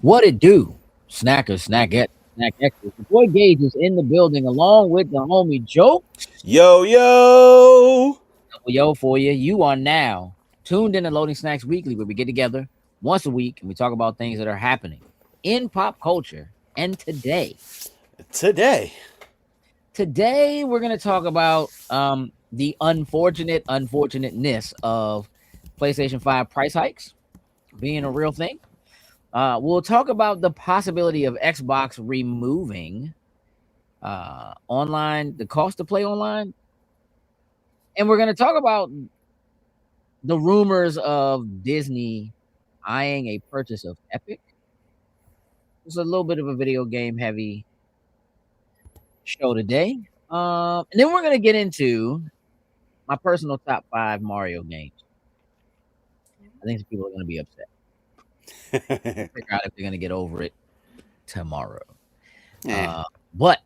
What it do? Snackers, snackette, snack extras. The boy Gage is in the building along with the homie Jokes. Yo, yo. Double yo for you. You are now tuned in to Loading Snacks Weekly, where we get together once a week and we talk about things that are happening in pop culture. And today we're going to talk about the unfortunateness of PlayStation 5 price hikes being a real thing. We'll talk about the possibility of Xbox removing the cost to play online. And we're going to talk about the rumors of Disney eyeing a purchase of Epic. It's a little bit of a video game heavy show today. And then we're going to get into my personal top 5 Mario games. I think some people are going to be upset. Figure out if they're going to get over it tomorrow. But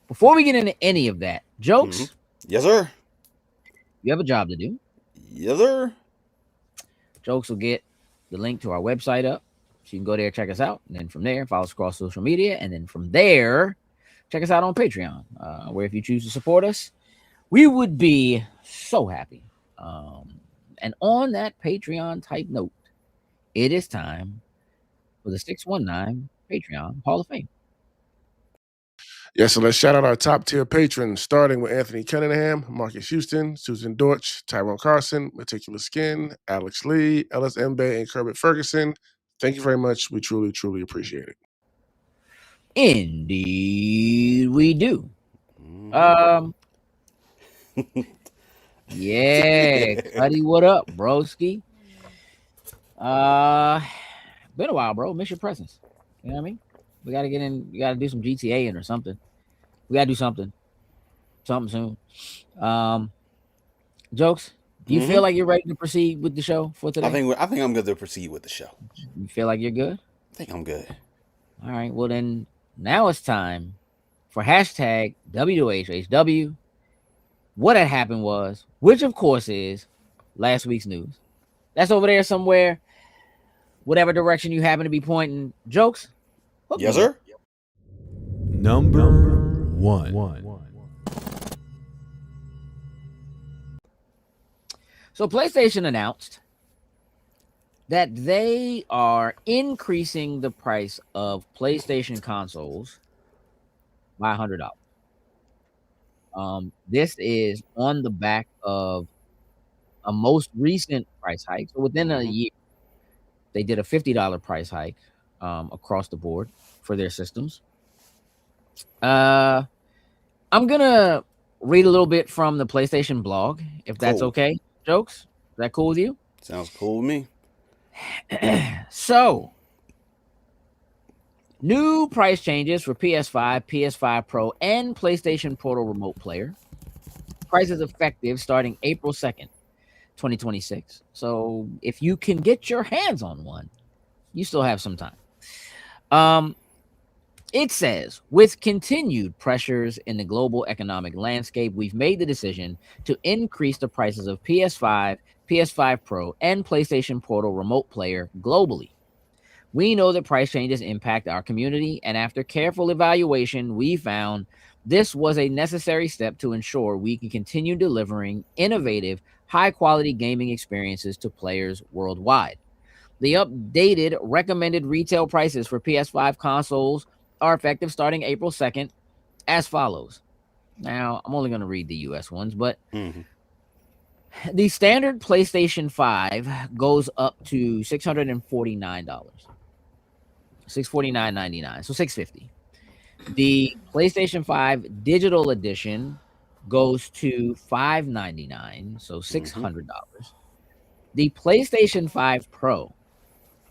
before we get into any of that, Jokes, Yes, sir. you have a job to do. Yes, sir. Jokes will get the link to our website up. So you can go there, check us out. And then from there, follow us across social media. And then from there, check us out on Patreon, where if you choose to support us, we would be so happy. And on that Patreon type note, it is time for the 619 Patreon Hall of Fame. Yeah, so let's shout out our top tier patrons, starting with Anthony Cunningham, Marcus Houston, Susan Dortch, Tyrone Carson, Meticulous Skin, Alex Lee, Ellis Mbe, and Kermit Ferguson. Thank you very much. We truly, truly appreciate it. Indeed, we do. Yeah, Cuddy, what up, broski? Been a while, bro. Miss your presence. You know what I mean? We gotta get in. We gotta do some GTA in or something. We gotta do something soon. Jokes. Do you feel like you're ready to proceed with the show for today? I think I'm good to proceed with the show. You feel like you're good? I think I'm good. All right. Well, then now it's time for hashtag WHHW. What had happened was, which of course is last week's news. That's over there somewhere. Whatever direction you happen to be pointing. Jokes. Yes, sir. Number one. So PlayStation announced that they are increasing the price of PlayStation consoles by $100. This is on the back of a most recent price hike. So within a year, they did a $50 price hike across the board for their systems. I'm gonna read a little bit from the PlayStation blog, if that's okay. Jokes, is that cool with you? Sounds cool with me. So, new price changes for PS5, PS5 Pro, and PlayStation Portal Remote Player. Prices effective starting April 2nd, 2026. So, if you can get your hands on one, you still have some time. It says, with continued pressures in the global economic landscape, we've made the decision to increase the prices of PS5, PS5 Pro, and PlayStation Portal Remote Player globally. We know that price changes impact our community, and after careful evaluation, we found this was a necessary step to ensure we can continue delivering innovative, high-quality gaming experiences to players worldwide. The updated recommended retail prices for PS5 consoles are effective starting April 2nd as follows. Now, I'm only going to read the US ones, but the standard PlayStation 5 goes up to $649. $649.99, so $650. The PlayStation 5 Digital Edition goes to $599, so $600. The PlayStation 5 Pro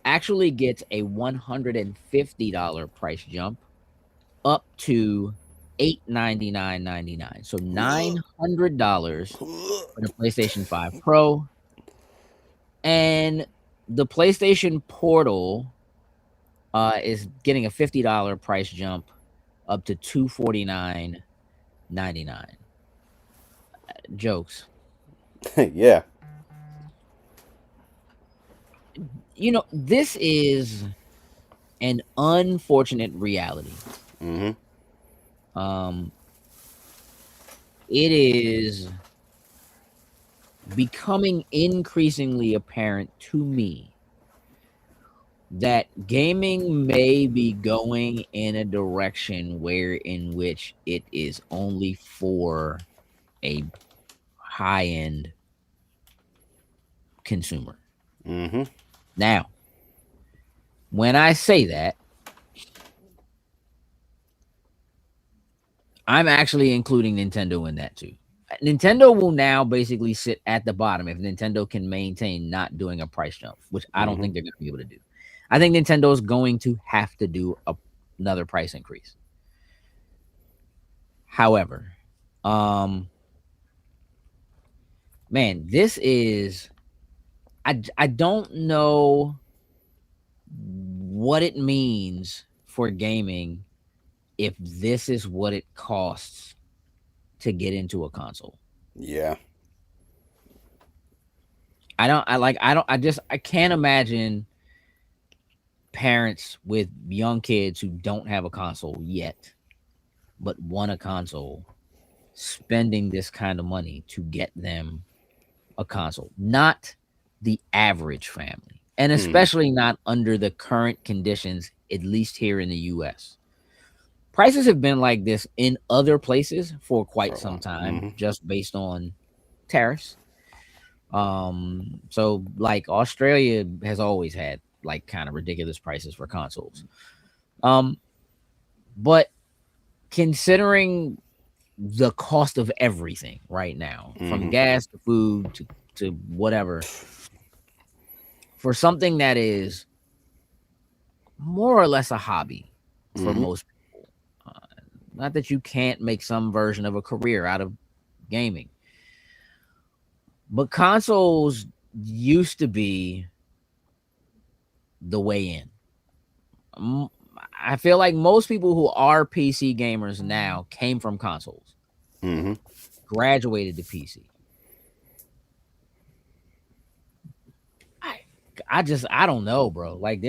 actually gets a $150 price jump up to $899.99. So $900 for the PlayStation 5 Pro. And the PlayStation Portal is getting a $50 price jump up to $249.99. Jokes. Yeah. You know, this is an unfortunate reality. Mm-hmm. It is becoming increasingly apparent to me that gaming may be going in a direction in which it is only for a high-end consumer. Mm-hmm. Now, when I say that, I'm actually including Nintendo in that too. Nintendo will now basically sit at the bottom if Nintendo can maintain not doing a price jump, which I don't think they're going to be able to do. I think Nintendo is going to have to do another price increase. However, man, this is I don't know what it means for gaming if this is what it costs to get into a console. Yeah. I can't imagine parents with young kids who don't have a console yet but want a console spending this kind of money to get them a console. Not the average family, and especially not under the current conditions, at least here in the US. Prices have been like this in other places for quite some time, just based on tariffs. So like Australia has always had like kind of ridiculous prices for consoles. But considering the cost of everything right now, from gas to food to whatever, for something that is more or less a hobby for most people, not that you can't make some version of a career out of gaming, but consoles used to be the way in. I feel like most people who are PC gamers now came from consoles, graduated to PC. I don't know, bro. Like,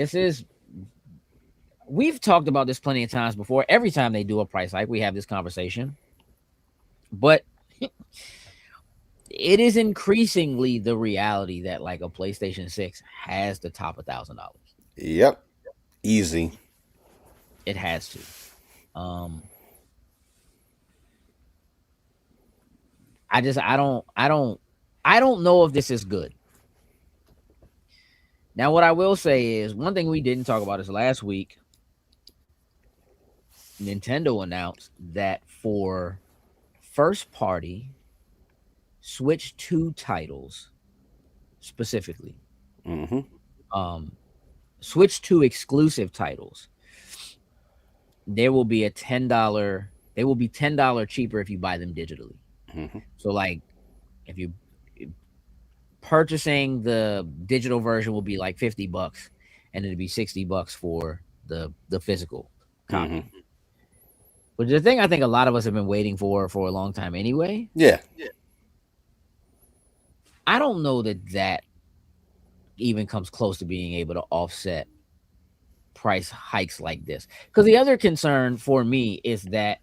we've talked about this plenty of times before. Every time they do a price hike, we have this conversation. But it is increasingly the reality that like a PlayStation 6 has to top $1,000. Yep. Easy. It has to. I don't know if this is good. Now, what I will say is one thing we didn't talk about is last week, Nintendo announced that for first party Switch 2 titles specifically, Switch 2 exclusive titles, there will be $10. They will be $10 cheaper if you buy them digitally. So like if you purchasing the digital version will be like $50 and it'll be $60 for the physical copy. Which is the thing I think a lot of us have been waiting for a long time anyway. Yeah. I don't know that even comes close to being able to offset price hikes like this. Because the other concern for me is that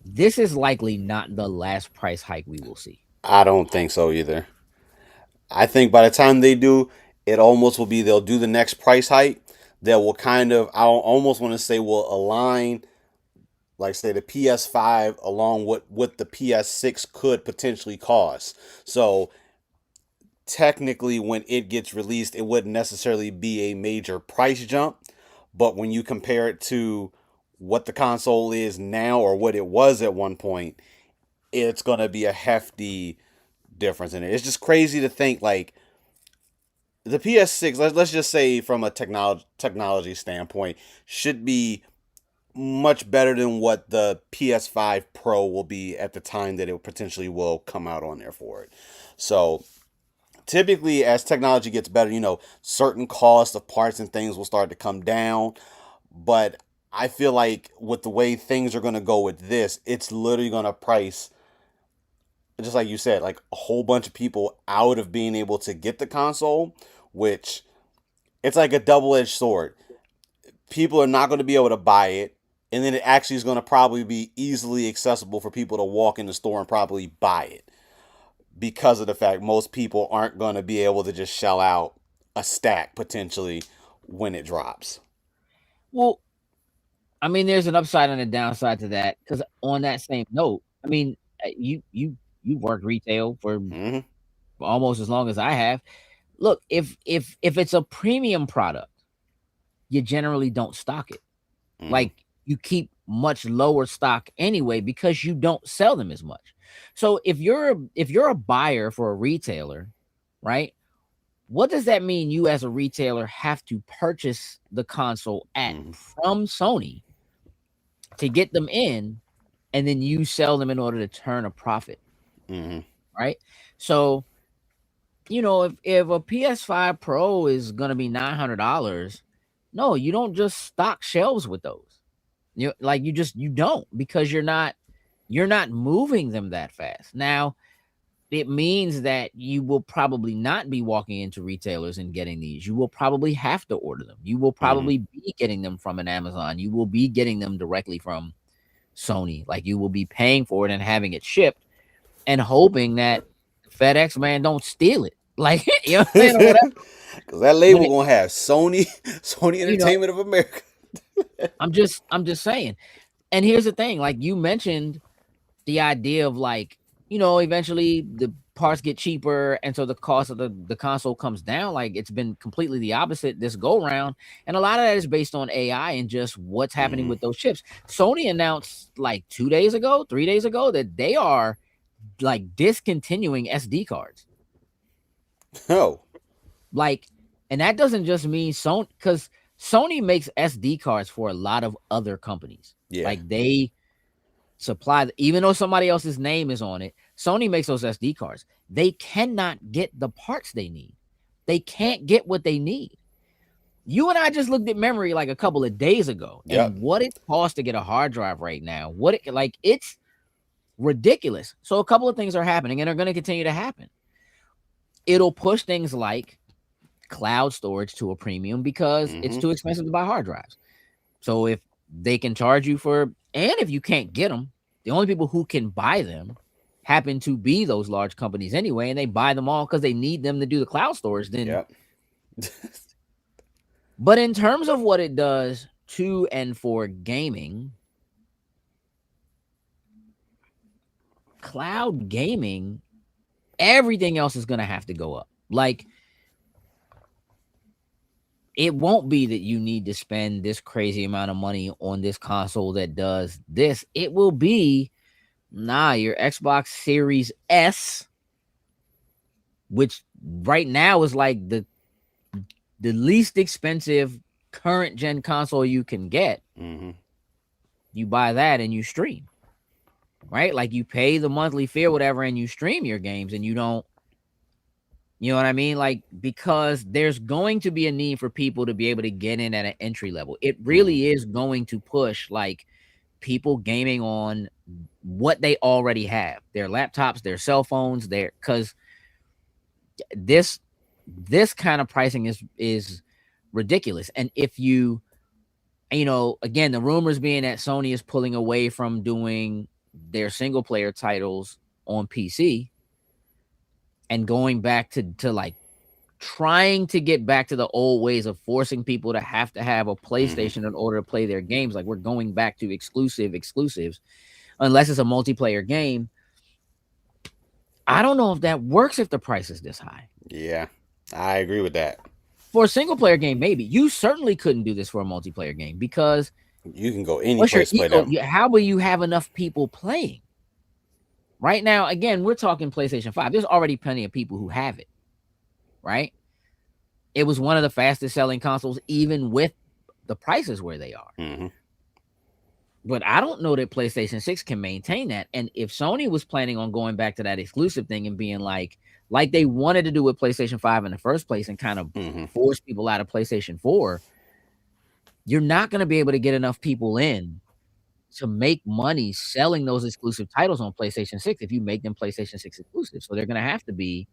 this is likely not the last price hike we will see. I don't think so either. I think by the time they do, it almost will be they'll do the next price hike that will kind of, I almost want to say, will align, like say the PS5 along with what the PS6 could potentially cost. So technically when it gets released, it wouldn't necessarily be a major price jump. But when you compare it to what the console is now or what it was at one point, it's going to be a hefty difference in it. It's just crazy to think like the PS6, let's just say from a technology standpoint, should be much better than what the PS5 Pro will be at the time that it potentially will come out on there for it. So typically as technology gets better, certain costs of parts and things will start to come down. But I feel like with the way things are going to go with this, it's literally going to price, just like you said, like a whole bunch of people out of being able to get the console, which it's like a double-edged sword. people are not going to be able to buy it, and then it actually is going to probably be easily accessible for people to walk in the store and probably buy it, because of the fact most people aren't going to be able to just shell out a stack potentially when it drops. Well, I mean, there's an upside and a downside to that, because on that same note, I mean, you worked retail for Mm-hmm. almost as long as I have. Look, if it's a premium product, you generally don't stock it. Mm-hmm. Like, you keep much lower stock anyway because you don't sell them as much. So if you're a buyer for a retailer, right? What does that mean? You as a retailer have to purchase the console from Sony to get them in, and then you sell them in order to turn a profit. Mm-hmm. Right? So, if a PS5 Pro is gonna be $900, no, you don't just stock shelves with those. You don't, because you're not moving them that fast. Now, it means that you will probably not be walking into retailers and getting these. You will probably have to order them. You will probably be getting them from an Amazon. You will be getting them directly from Sony. Like, you will be paying for it and having it shipped and hoping that FedEx man don't steal it. Like, you know what I'm saying, or whatever. Because that label gonna have Sony Entertainment of America. I'm just saying. And here's the thing, like you mentioned, the idea of, like, eventually the parts get cheaper, and so the cost of the console comes down. Like, it's been completely the opposite this go round, and a lot of that is based on AI and just what's happening with those chips. Sony announced like 3 days ago that they are like discontinuing SD cards. Oh. Like, and that doesn't just mean Sony, because Sony makes SD cards for a lot of other companies. Yeah. Like, they supply, even though somebody else's name is on it, Sony makes those SD cards. They cannot get the parts they need. They can't get what they need. You and I just looked at memory like a couple of days ago, and what it costs to get a hard drive right now, it's ridiculous. So a couple of things are happening and are going to continue to happen. It'll push things like cloud storage to a premium because it's too expensive to buy hard drives. So if they can charge you for, and if you can't get them, the only people who can buy them happen to be those large companies anyway, and they buy them all because they need them to do the cloud storage. Then, but in terms of what it does to and for gaming, cloud gaming, everything else is going to have to go up. Like, it won't be that you need to spend this crazy amount of money on this console that does this. It will be, your Xbox Series S, which right now is like the least expensive current gen console you can get. You buy that and you stream, right? Like, you pay the monthly fee or whatever and you stream your games, and you don't, you know what I mean? Like, because there's going to be a need for people to be able to get in at an entry level. It really is going to push like people gaming on what they already have, their laptops, their cell phones, because this kind of pricing is ridiculous. And if you again, the rumors being that Sony is pulling away from doing their single player titles on PC and going back to like trying to get back to the old ways of forcing people to have a PlayStation in order to play their games. Like, we're going back to exclusives unless it's a multiplayer game. I don't know if that works if the price is this high. Yeah, I agree with that. For a single player game, maybe. You certainly couldn't do this for a multiplayer game, because you can go any place play them. How will you have enough people playing? Right now, again, we're talking PlayStation 5. There's already plenty of people who have it, right? It was one of the fastest selling consoles, even with the prices where they are. But I don't know that PlayStation 6 can maintain that. And if Sony was planning on going back to that exclusive thing and being like they wanted to do with PlayStation 5 in the first place and kind of force people out of PlayStation 4, you're not going to be able to get enough people in to make money selling those exclusive titles on PlayStation 6 if you make them PlayStation 6 exclusive. So they're going to have to be,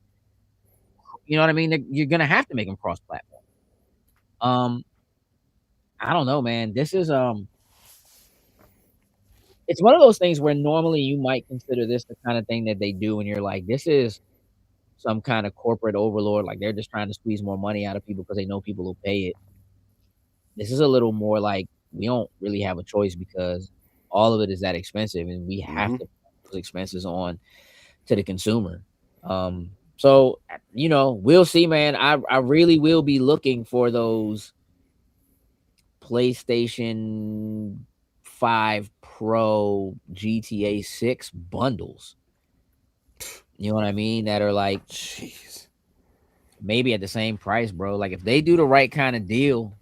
you know what I mean? You're going to have to make them cross-platform. I don't know, man. This is it's one of those things where normally you might consider this the kind of thing that they do, and you're like, this is some kind of corporate overlord, like they're just trying to squeeze more money out of people because they know people will pay it. This is a little more like we don't really have a choice because all of it is that expensive, and we have Mm-hmm. to put those expenses on to the consumer. So we'll see, man. I really will be looking for those PlayStation 5 Pro GTA 6 bundles. You know what I mean? That are like Jeez. maybe at the same price, bro. Like if they do the right kind of deal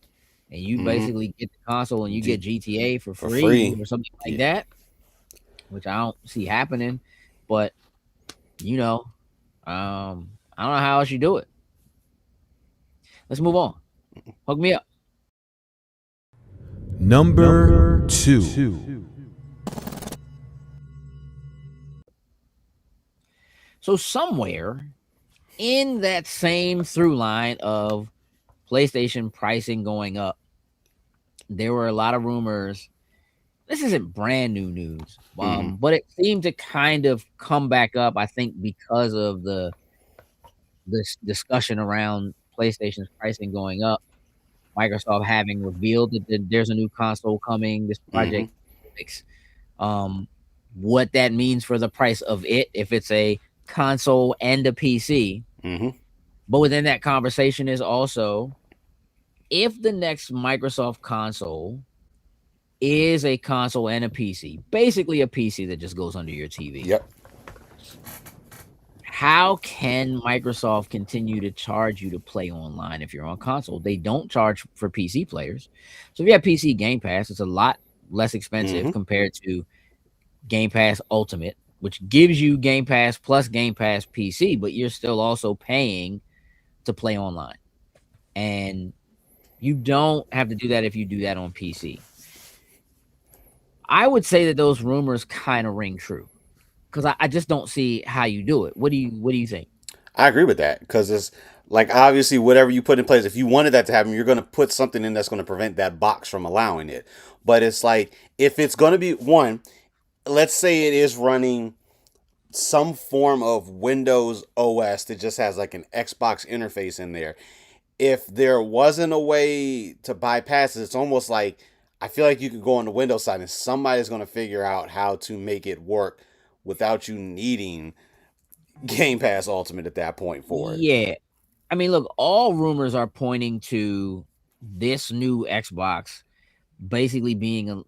and you Mm-hmm. basically get the console and you get GTA for For free free. or something like Yeah. that, which I don't see happening, but you know, I don't know how else you do it. Let's move on. Hook me up. Number two. So somewhere in that same through line of PlayStation pricing going up, there were a lot of rumors. This isn't brand new news, Mm-hmm. but it seemed to kind of come back up. I think because of this discussion around PlayStation's pricing going up, Microsoft having revealed that there's a new console coming, this Mm-hmm. Project X, um, what that means for the price of it, if it's a console and a PC. Mm-hmm. But within that conversation is also if the next Microsoft console is a console and a PC, basically a PC that just goes under your TV. Yep. How can Microsoft continue to charge you to play online if you're on console? They don't charge for PC players. So if you have PC Game Pass, it's a lot less expensive Mm-hmm. compared to Game Pass Ultimate, which gives you Game Pass plus Game Pass PC, but you're still also paying to play online. And you don't have to do that if you do that on PC. I would say that those rumors kind of ring true because I just don't see how you do it. What do you think? I agree with that because it's like obviously whatever you put in place, if you wanted that to happen, you're going to put something in that's going to prevent that box from allowing it. But it's like if it's going to be one, let's say it is running some form of Windows OS that just has like an Xbox interface in there. If there wasn't a way to bypass it, it's almost like I feel like you could go on the Windows side and somebody's going to figure out how to make it work without you needing Game Pass Ultimate at that point for it. Yeah. I mean, look, all rumors are pointing to this new Xbox basically being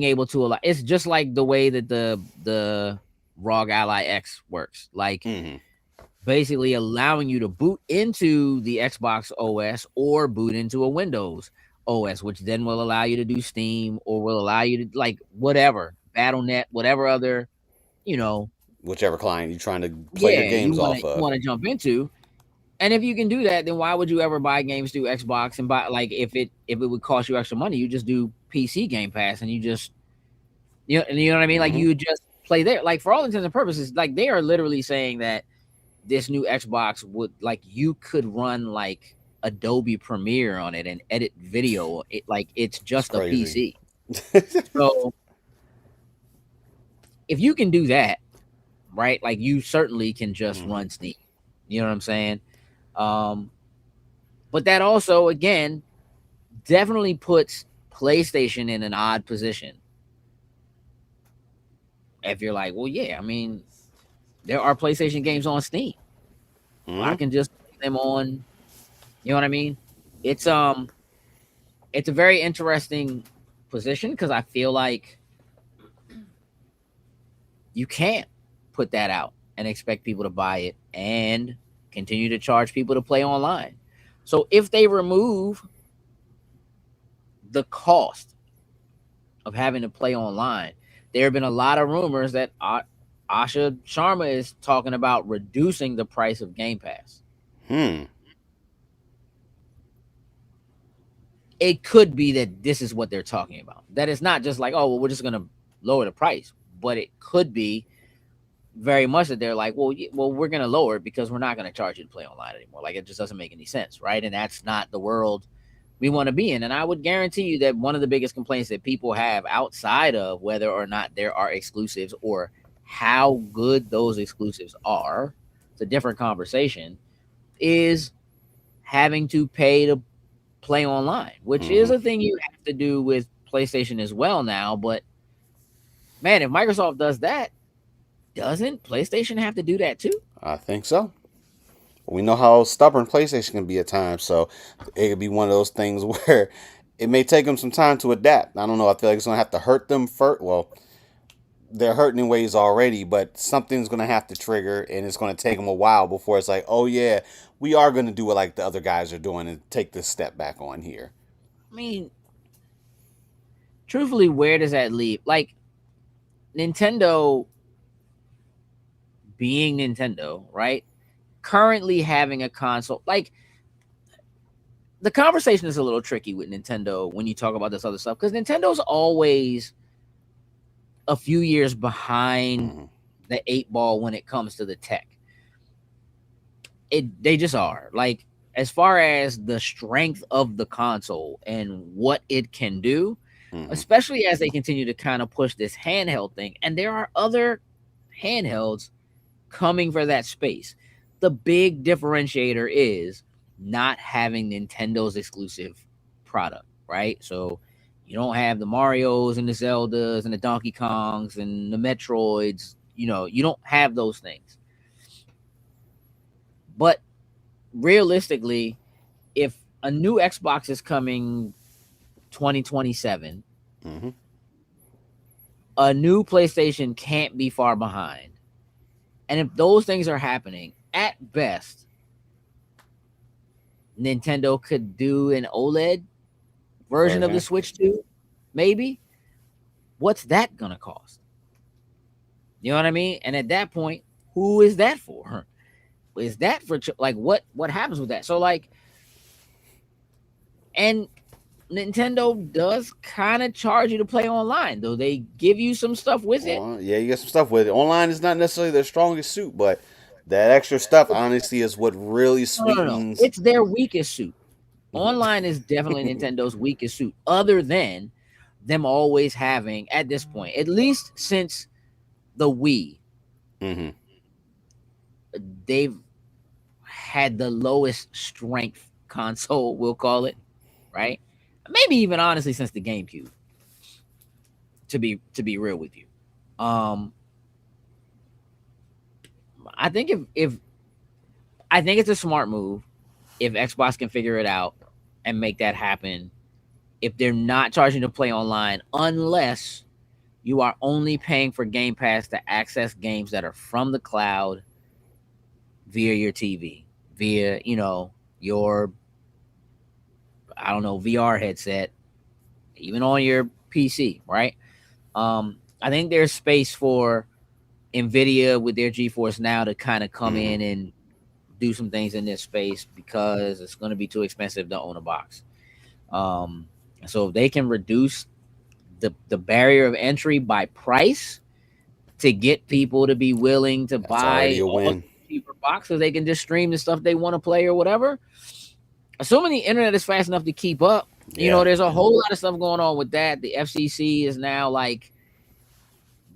able to allow. It's just like the way that the ROG Ally X works. Like Mm-hmm. basically allowing you to boot into the Xbox OS or boot into a Windows OS, which then will allow you to do Steam or will allow you to like whatever, BattleNet, whatever other, you know, Whichever client you're trying to play your yeah, games off you of. want to jump into. And if you can do that, then why would you ever buy games through Xbox and buy like if it would cost you extra money, you just do PC Game Pass and you know what I mean? Like Mm-hmm. you would just play there. Like for all intents and purposes, like they are literally saying that this new Xbox would like you could run like Adobe Premiere on it and edit video. It like it's It's just a crazy. PC. So if you can do that, right? Like you certainly can just Mm-hmm. run Steam. You know what I'm saying? Um, but that also again definitely puts PlayStation in an odd position. If you're like, well, yeah, I mean, there are PlayStation games on Steam. Well, I Mm-hmm. can just play them on. You know what I mean? It's it's a very interesting position because I feel like you can't put that out and expect people to buy it and continue to charge people to play online. So if they remove the cost of having to play online, there have been a lot of rumors that Asha Sharma is talking about reducing the price of Game Pass. Hmm. It could be that this is what they're talking about. That it's not just like, oh, well, we're just going to lower the price, but it could be very much that they're like, well, well, we're going to lower it because we're not going to charge you to play online anymore. Like it just doesn't make any sense, right? And that's not the world we want to be in. And I would guarantee you that one of the biggest complaints that people have outside of whether or not there are exclusives or how good those exclusives are, it's a different conversation, is having to pay to play online, which is a thing you have to do with PlayStation as well now. But man, if Microsoft does that, doesn't PlayStation have to do that too? I think so. We know how stubborn PlayStation can be at times, so it could be one of those things where it may take them some time to adapt. I don't know. I feel like it's gonna have to hurt them first. Well, they're hurting in ways already, but something's gonna have to trigger, and it's gonna take them a while before it's like, oh yeah, we are gonna do it like the other guys are doing and take this step back on here. I mean, truthfully, where does that leave? Like, Nintendo being Nintendo, right? Currently having a console, like, the conversation is a little tricky with Nintendo when you talk about this other stuff, because Nintendo's always a few years behind the 8 ball when it comes to the tech. They just are. Like, as far as the strength of the console and what it can do, especially as they continue to kind of push this handheld thing, and there are other handhelds coming for that space. The big differentiator is not having Nintendo's exclusive product, right? So you don't have the Marios and the Zeldas and the Donkey Kongs and the Metroids. You know, you don't have those things. But realistically, if a new Xbox is coming 2027, a new PlayStation can't be far behind. And if those things are happening, at best, Nintendo could do an OLED version of the Switch 2, maybe. What's that gonna cost? You know what I mean? And at that point, who is that for? Is that for, like, what happens with that? So, like, and Nintendo does kind of charge you to play online, though. They give you some stuff with it. Yeah, you get some stuff with it. Online is not necessarily their strongest suit, but that extra stuff, honestly, is what really sweetens. No. It's their weakest suit. Online is definitely Nintendo's weakest suit, other than them always having, at this point, at least since the Wii, they've had the lowest strength console, we'll call it, right? Maybe even honestly since the GameCube. To be real with you, I think I think it's a smart move if Xbox can figure it out and make that happen. If they're not charging to play online, unless you are only paying for Game Pass to access games that are from the cloud via your TV, via, you know, your, I don't know, VR headset, even on your PC, right? I think there's space for NVIDIA with their GeForce Now to kind of come in and do some things in this space, because it's going to be too expensive to own a box. So if they can reduce the barrier of entry by price to get people to be willing to buy a cheaper box, so they can just stream the stuff they want to play or whatever. Assuming the internet is fast enough to keep up, you know, there's a whole lot of stuff going on with that. The FCC is now, like,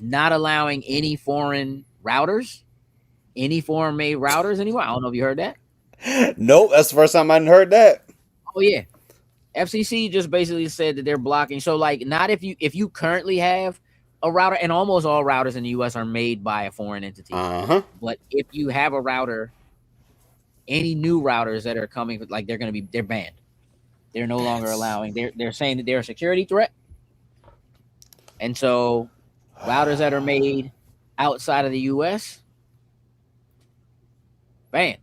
not allowing any foreign routers, any foreign made routers anymore. I don't know if you heard that. Nope, that's the first time I heard that. Oh yeah, FCC just basically said that they're blocking. So, like, not if you currently have a router, and almost all routers in the US are made by a foreign entity. But if you have a router, any new routers that are coming, like, they're banned. They're no longer allowing. They're saying that they're a security threat, and so routers that are made outside of the US, banned.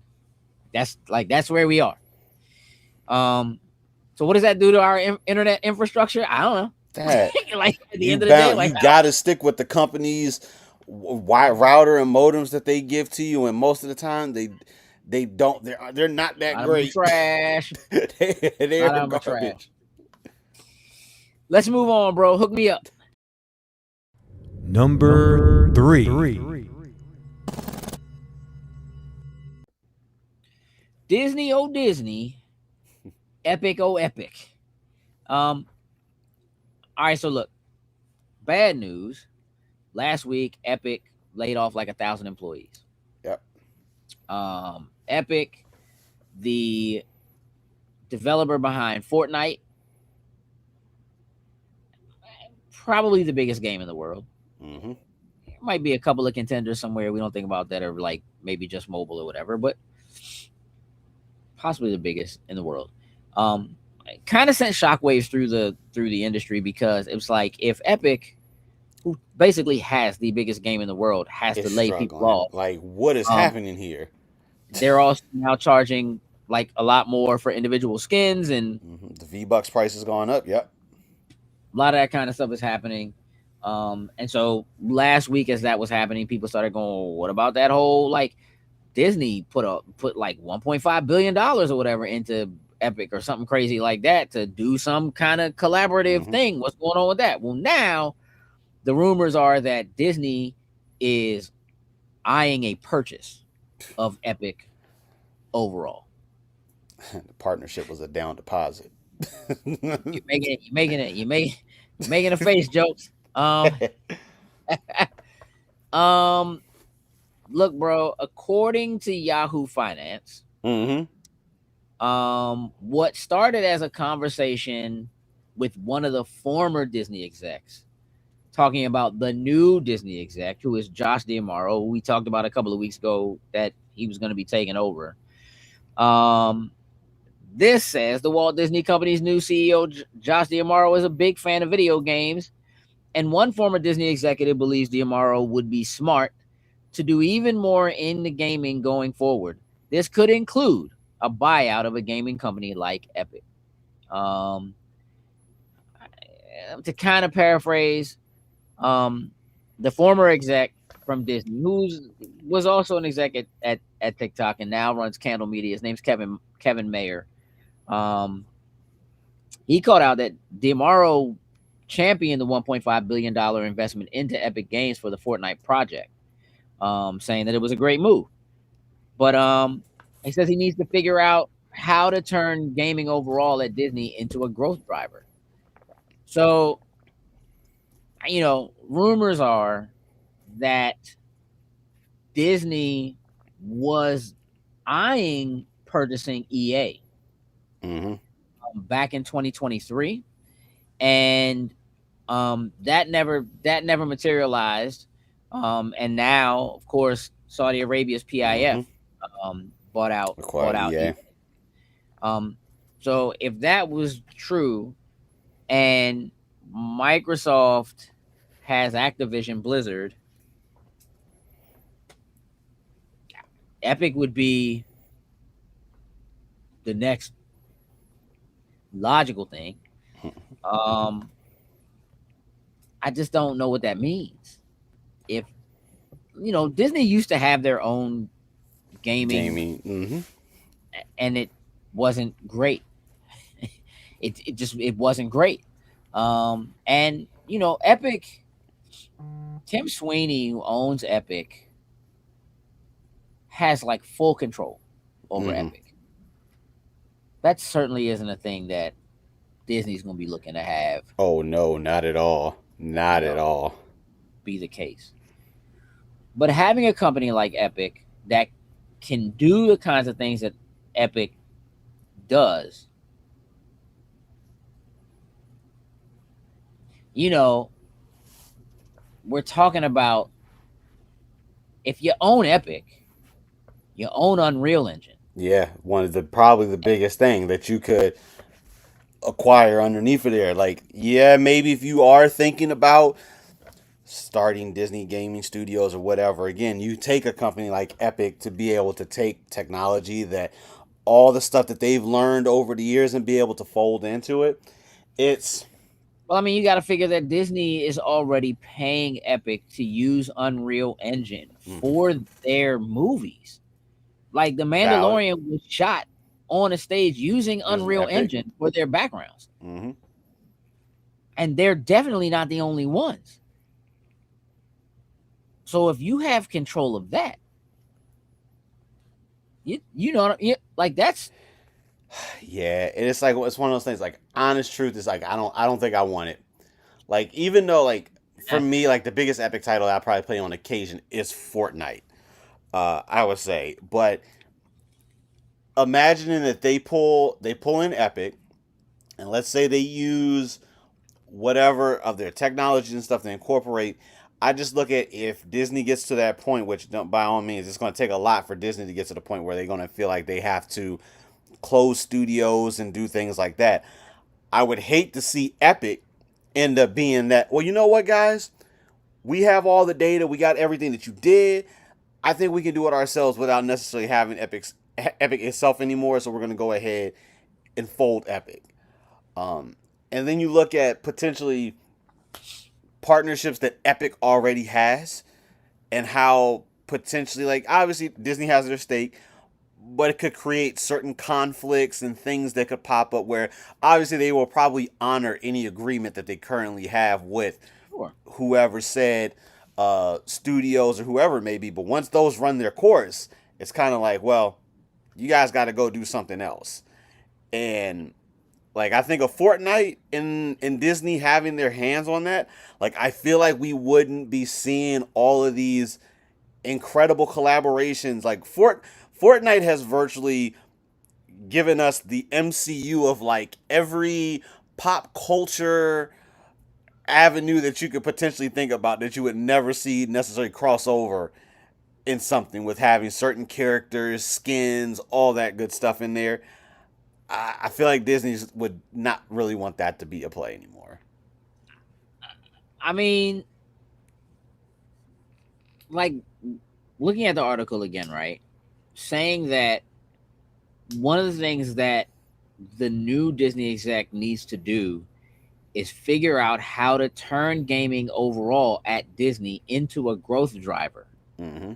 That's where we are. So what does that do to our internet infrastructure? I don't know. Like, at the end of the day, like, you gotta stick with the company's router and modems that they give to you, and most of the time they're not that great. Trash. they are garbage. Trash. Let's move on, bro. Hook me up. Number 3. Disney, oh Disney, Epic, oh epic. All right, so look, bad news. Last week, Epic laid off like 1,000 employees. Yep. Epic, the developer behind Fortnite, probably the biggest game in the world. Mm-hmm. There might be a couple of contenders somewhere we don't think about that are like maybe just mobile or whatever, but possibly the biggest in the world. Kind of sent shockwaves through the industry, because it was like, if Epic, who basically has the biggest game in the world, has to It's lay people struggling. off, Like, what is happening here? they're also now charging like a lot more for individual skins, and The V-Bucks price is going up. Yep. a lot of that kind of stuff is happening. And so last week, as that was happening, people started going, what about that whole, like, Disney put like $1.5 billion or whatever into Epic or something crazy like that to do some kind of collaborative thing. What's going on with that? Well, now the rumors are that Disney is eyeing a purchase of Epic overall. The partnership was a down deposit. You're making a face, Jokes. Look, bro, according to Yahoo Finance, what started as a conversation with one of the former Disney execs talking about the new Disney exec, who is Josh D'Amaro, who we talked about a couple of weeks ago that he was going to be taking over. This says the Walt Disney Company's new CEO, Josh D'Amaro, is a big fan of video games, and one former Disney executive believes D'Amaro would be smart to do even more in the gaming going forward. This could include a buyout of a gaming company like Epic. To kind of paraphrase, the former exec from Disney, who was also an exec at TikTok and now runs Candle Media, his name's Kevin Mayer. He called out that D'Amaro championed the $1.5 billion investment into Epic Games for the Fortnite project, saying that it was a great move. But he says he needs to figure out how to turn gaming overall at Disney into a growth driver. So, rumors are that Disney was eyeing purchasing EA back in 2023, and that never materialized. And now, of course, Saudi Arabia's PIF bought out EA. So if that was true, and Microsoft has Activision Blizzard, Epic would be the next logical thing. I just don't know what that means. If Disney used to have their own gaming. And it wasn't great. It wasn't great. And Epic, Tim Sweeney, who owns Epic, has like full control over Epic. That certainly isn't a thing that Disney's going to be looking to have. Oh no, not at all. Not at all. Be the case. But having a company like Epic that can do the kinds of things that Epic does, we're talking about, if you own Epic, you own Unreal Engine. Yeah, probably the biggest thing that you could acquire underneath of there. Like, yeah, maybe if you are thinking about starting Disney gaming studios or whatever, again, you take a company like Epic to be able to take technology, that all the stuff that they've learned over the years, and be able to fold into it. Well, I mean, you got to figure that Disney is already paying Epic to use Unreal Engine for their movies. Like, The Mandalorian was shot on a stage using Unreal Engine for their backgrounds. And they're definitely not the only ones. So if you have control of that, like, that's Yeah, and it's like it's one of those things. Like honest truth is like I don't think I want it. Like even though like for Yeah. me like the biggest epic title I probably play on occasion is Fortnite. I would say, but imagining that they pull in Epic, and let's say they use whatever of their technologies and stuff to incorporate. I just look at if Disney gets to that point, which by all means, it's going to take a lot for Disney to get to the point where they're going to feel like they have to close studios and do things like that. I would hate to see Epic end up being that. Well, you know what, guys? We have all the data. We got everything that you did. I think we can do it ourselves without necessarily having Epic itself anymore. So we're going to go ahead and fold Epic. And then you look at potentially partnerships that Epic already has and how potentially, like, obviously Disney has their stake, but it could create certain conflicts and things that could pop up where obviously they will probably honor any agreement that they currently have with Sure. whoever said studios or whoever it may be. But once those run their course, it's kind of like, well, you guys got to go do something else. And like I think of Fortnite in Disney having their hands on that, like I feel like we wouldn't be seeing all of these incredible collaborations. Like Fortnite has virtually given us the MCU of like every pop culture avenue that you could potentially think about that you would never see necessarily cross over in something with having certain characters, skins, all that good stuff in there. I feel like Disney would not really want that to be a play anymore. I mean, like looking at the article again, right? Saying that one of the things that the new Disney exec needs to do is figure out how to turn gaming overall at Disney into a growth driver. Mm-hmm.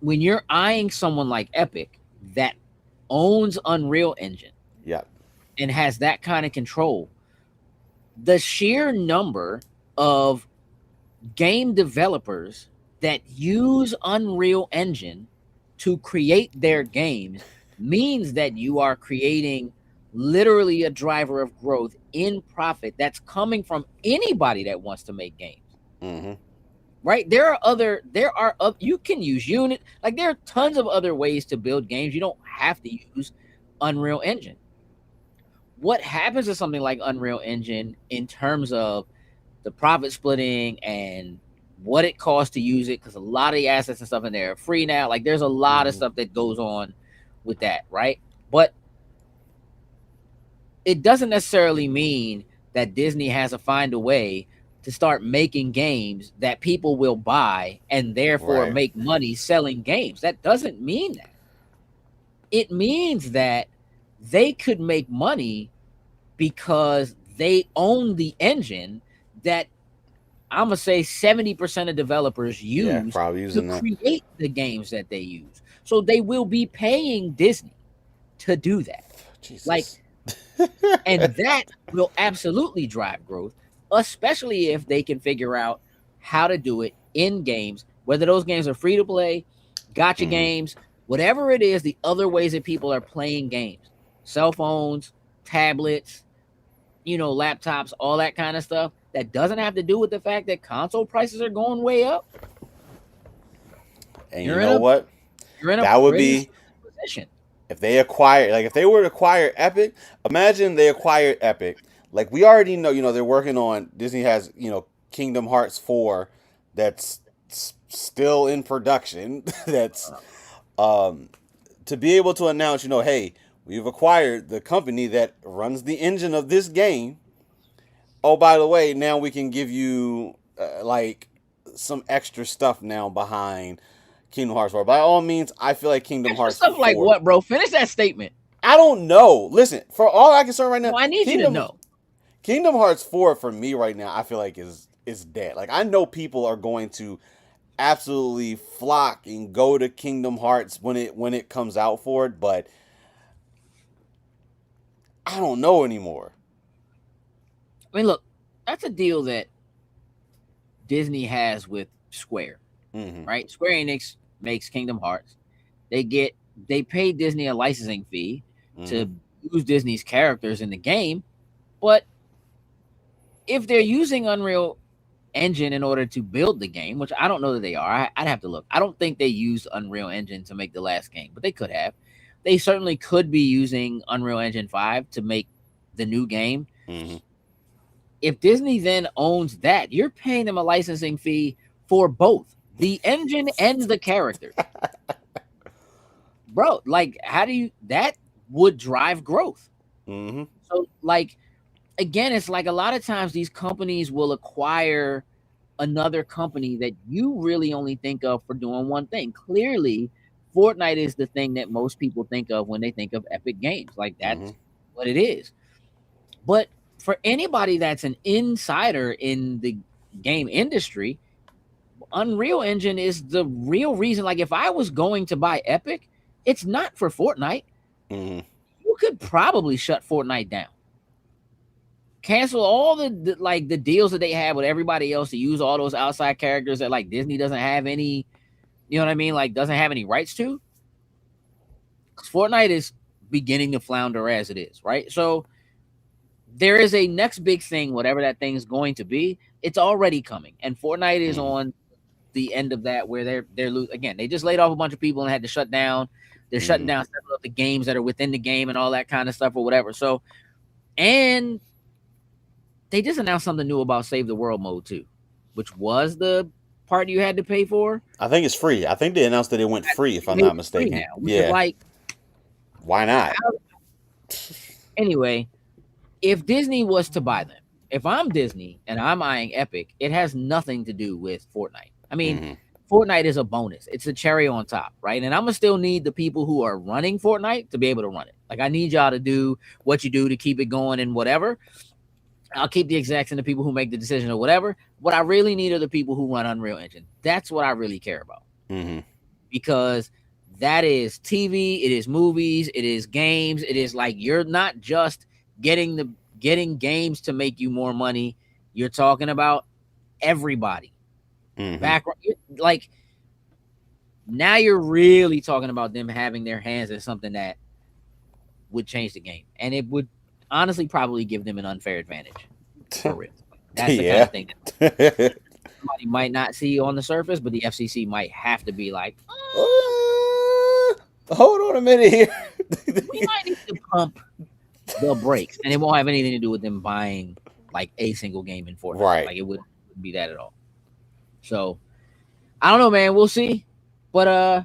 When you're eyeing someone like Epic that owns Unreal Engine Yeah. and has that kind of control, the sheer number of game developers that use Unreal Engine to create their games means that you are creating literally a driver of growth in profit that's coming from anybody that wants to make games. Mm-hmm. Right? You can use Unit. Like there are tons of other ways to build games. You don't have to use Unreal Engine. What happens to something like Unreal Engine in terms of the profit splitting and what it costs to use it? Because a lot of the assets and stuff in there are free now. Like there's a lot of stuff that goes on with that, right? But it doesn't necessarily mean that Disney has to find a way to start making games that people will buy and therefore Right. make money selling games. That doesn't mean that. It means that they could make money because they own the engine that I'm gonna say 70% of developers use probably to using that. create the games that they use. So they will be paying Disney to do that. Jesus. Like, and that will absolutely drive growth, especially if they can figure out how to do it in games, whether those games are free to play, gotcha games, whatever it is, the other ways that people are playing games, cell phones, tablets, laptops, all that kind of stuff that doesn't have to do with the fact that console prices are going way up. And you know what? You're in a That would be position. if they acquire, like if they were to acquire Epic. Imagine they acquired Epic. Like we already know, they're working on. Disney has, Kingdom Hearts 4 that's still in production. That's to be able to announce, hey, we've acquired the company that runs the engine of this game. Oh, by the way, now we can give you like some extra stuff now behind Kingdom Hearts 4. By all means, I feel like Kingdom Hearts stuff 4. Like what, bro? Finish that statement. I don't know. Listen, for all I concern right now, I need you to know. Kingdom Hearts 4 for me right now, I feel like is dead. Like I know people are going to absolutely flock and go to Kingdom Hearts when it comes out for it, but I don't know anymore. I mean, look, that's a deal that Disney has with Square, right? Square Enix makes Kingdom Hearts. They get they paid Disney a licensing fee to use Disney's characters in the game, but if they're using Unreal Engine in order to build the game, which I don't know that they are, I'd have to look. I don't think they used Unreal Engine to make the last game, but they could have. They certainly could be using Unreal Engine 5 to make the new game. If Disney then owns that, you're paying them a licensing fee for both the engine and the characters. Bro, like, how do you, that would drive growth. So, like, again, it's like a lot of times these companies will acquire another company that you really only think of for doing one thing. Clearly, Fortnite is the thing that most people think of when they think of Epic Games. Like, that's what it is. But for anybody that's an insider in the game industry, Unreal Engine is the real reason. Like, if I was going to buy Epic, it's not for Fortnite. You could probably shut Fortnite down. Cancel all the deals that they have with everybody else to use all those outside characters that like Disney doesn't have any, you know what I mean? Like, doesn't have any rights to. Because Fortnite is beginning to flounder as it is, right? So there is a next big thing, whatever that thing's going to be. It's already coming, and Fortnite is on the end of that, where they're again. They just laid off a bunch of people and had to shut down. They're shutting down several of the games that are within the game and all that kind of stuff or whatever. So, and they just announced something new about Save the World mode too, which was the part you had to pay for. I think it's free. I think they announced that it went free, if I'm not mistaken. Now, yeah. Like, why not? Anyway, if Disney was to buy them, if I'm Disney and I'm eyeing Epic, it has nothing to do with Fortnite. I mean, Fortnite is a bonus. It's a cherry on top, right? And I'm going to still need the people who are running Fortnite to be able to run it. Like, I need y'all to do what you do to keep it going and whatever. I'll keep the execs and the people who make the decision or whatever. What I really need are the people who run Unreal Engine. That's what I really care about. Because that is TV, it is movies, it is games. It is like, you're not just getting games to make you more money. You're talking about everybody. Background, like, now you're really talking about them having their hands in something that would change the game, and it would honestly probably give them an unfair advantage. For real, that's the kind of thing that somebody might not see on the surface, but the FCC might have to be like, hold on a minute here. We might need to pump the brakes, and it won't have anything to do with them buying like a single game in Fortnite. Right. Like, it wouldn't be that at all. So I don't know, man. We'll see. But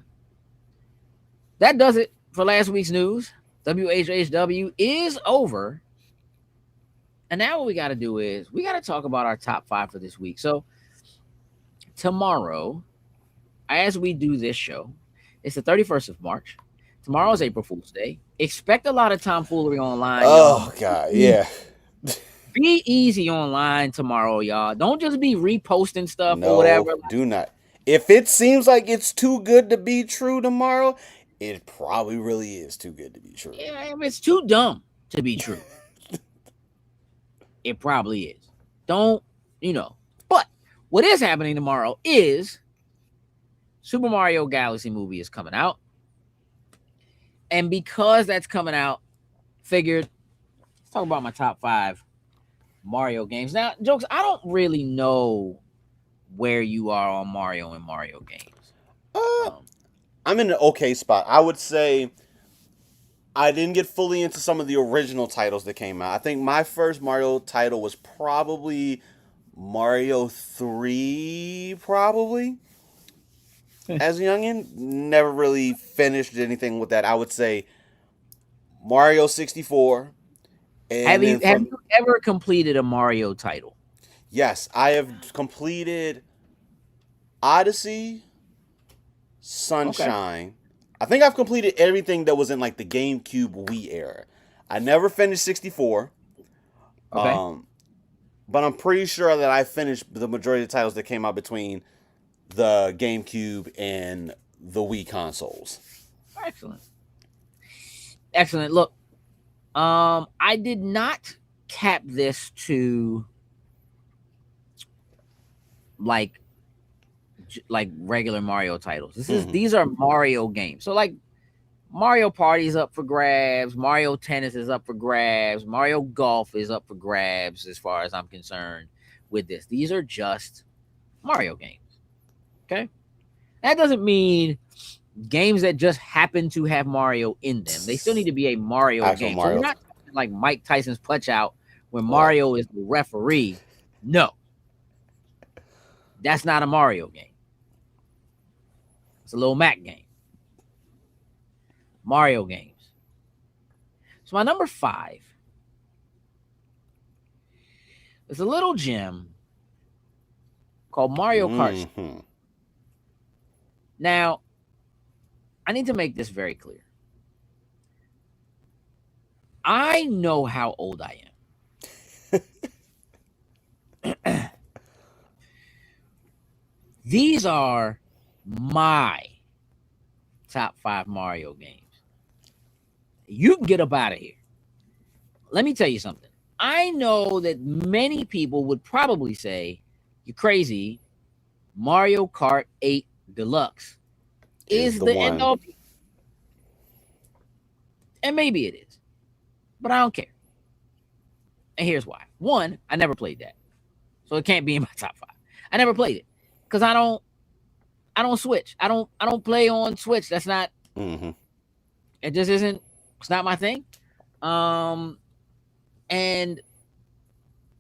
that does it for last week's news. WHHW is over. And now what we got to do is we got to talk about our top 5 for this week. So tomorrow, as we do this show, it's the 31st of March. Tomorrow is April Fool's Day. Expect a lot of tomfoolery online. Oh, God, yeah. Be easy online tomorrow, y'all. Don't just be reposting stuff or whatever. Do not. If it seems like it's too good to be true tomorrow, it probably really is too good to be true. Yeah, if it's too dumb to be true, it probably is. Don't, But what is happening tomorrow is Super Mario Galaxy movie is coming out. And because that's coming out, figured, let's talk about my top 5 Mario games. Now, Jokes, I don't really know where you are on Mario and Mario games. I'm in an okay spot. I would say I didn't get fully into some of the original titles that came out. I think my first Mario title was probably Mario 3, probably. As a youngin', never really finished anything with that. I would say Mario 64. Have you ever completed a Mario title? Yes, I have completed Odyssey, Sunshine. Okay. I think I've completed everything that was in like the GameCube Wii era. I never finished 64. Okay. But I'm pretty sure that I finished the majority of the titles that came out between the GameCube and the Wii consoles. Excellent. Look, I did not cap this to like regular Mario titles. These are Mario games. So like Mario Party is up for grabs. Mario Tennis is up for grabs. Mario Golf is up for grabs, as far as I'm concerned with this. These are just Mario games. Okay? That doesn't mean games that just happen to have Mario in them. They still need to be a Mario Actual game. Mario. So we're not talking like Mike Tyson's Punch Out where Right. Mario is the referee. No. That's not a Mario game. It's a Little Mac game. Mario games. So my number 5 is a little gem called Mario Kart. Mhm. Now, I need to make this very clear. I know how old I am. These are my top 5 Mario games. You can get up out of here. Let me tell you something. I know that many people would probably say, you're crazy. Mario Kart 8 Deluxe is the end all. And maybe it is. But I don't care. And here's why. One, I never played that. So it can't be in my top 5. I never played it. Because I don't switch. I don't play on Switch. That's not it just isn't, it's not my thing. And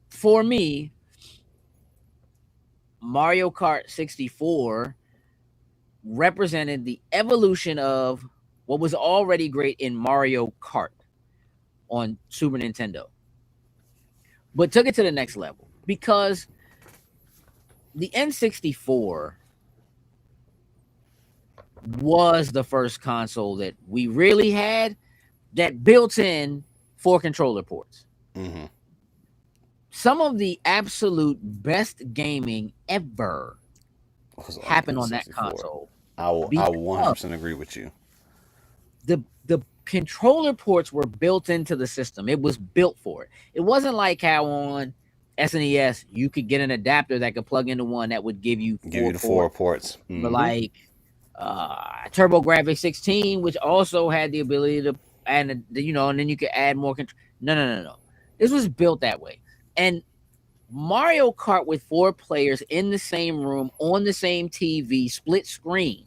for me, Mario Kart 64 represented the evolution of what was already great in Mario Kart on Super Nintendo, but took it to the next level because the N64 was the first console that we really had that built in 4 controller ports. Some of the absolute best gaming ever happened on that console. I will 100% agree with you. The controller ports were built into the system. It was built for it. It wasn't like how on SNES you could get an adapter that could plug into one that would give you 4 ports. But like TurboGrafx 16, which also had the ability to add, and then you could add more control. No. This was built that way. And Mario Kart with 4 players in the same room on the same TV, split screen,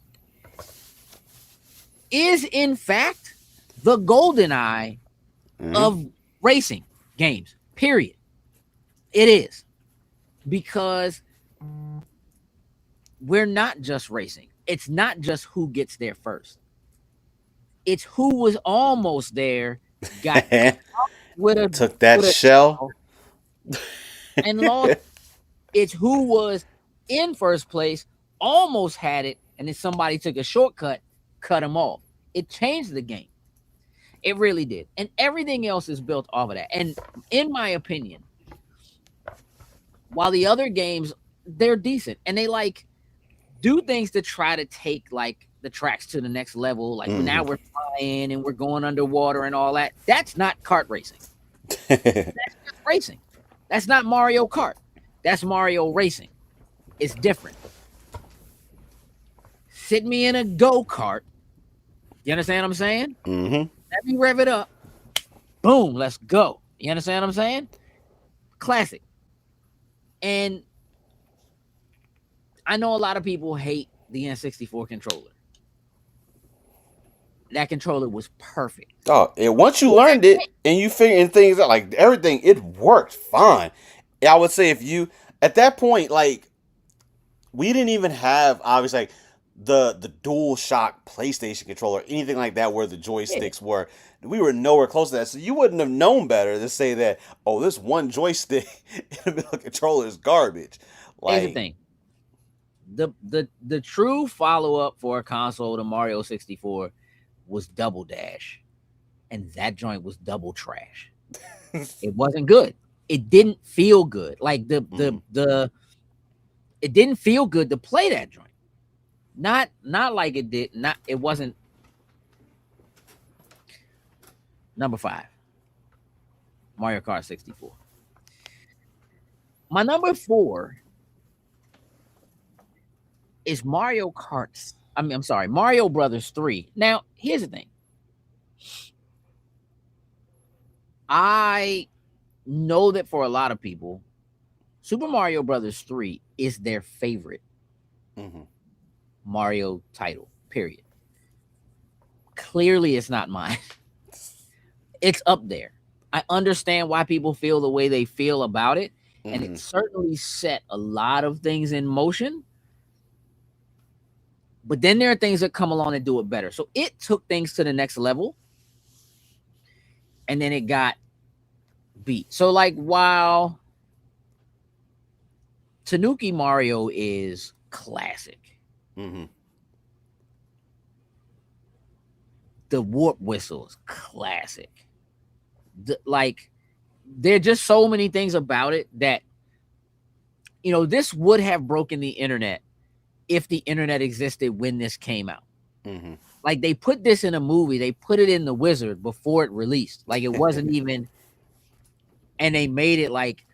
is in fact the GoldenEye of racing games, period. It is. Because we're not just racing. It's not just who gets there first. It's who was almost there, got took that shell and lost. It's who was in first place, almost had it, and then somebody took a shortcut, cut him off. It changed the game. It really did. And everything else is built off of that. And in my opinion, while the other games, they're decent and they like do things to try to take like the tracks to the next level. Like now we're flying and we're going underwater and all that. That's not kart racing. That's just racing. That's not Mario Kart. That's Mario Racing. It's different. Sit me in a go-kart. You understand what I'm saying? Let me rev it up. Boom, let's go. You understand what I'm saying? Classic. And I know a lot of people hate the N64 controller. That controller was perfect. Oh, and once you learned it and you figuring things out, like everything, it worked fine. I would say if you, at that point, like, we didn't even have, obviously, like, the dual shock PlayStation controller, anything like that where the joysticks were. We were nowhere close to that. So you wouldn't have known better to say that, oh, this one joystick in the middle of the controller is garbage. Like, here's the thing. The true follow-up for a console to Mario 64 was Double Dash. And that joint was double trash. It wasn't good. It didn't feel good. Like it didn't feel good to play that joint. Not like it did. It wasn't. Number 5, Mario Kart 64. My number 4 is Mario Brothers 3. Now, here's the thing. I know that for a lot of people, Super Mario Brothers 3 is their favorite Mario title, period. Clearly, it's not mine. It's up there. I understand why people feel the way they feel about it, and it certainly set a lot of things in motion. But then there are things that come along and do it better. So it took things to the next level, and then it got beat. So, like, while Tanuki Mario is classic, the warp whistle is classic. Like, there are just so many things about it that, this would have broken the internet if the internet existed when this came out. Like, they put this in a movie, they put it in the Wizard before it released. Like, it wasn't even, and they made it like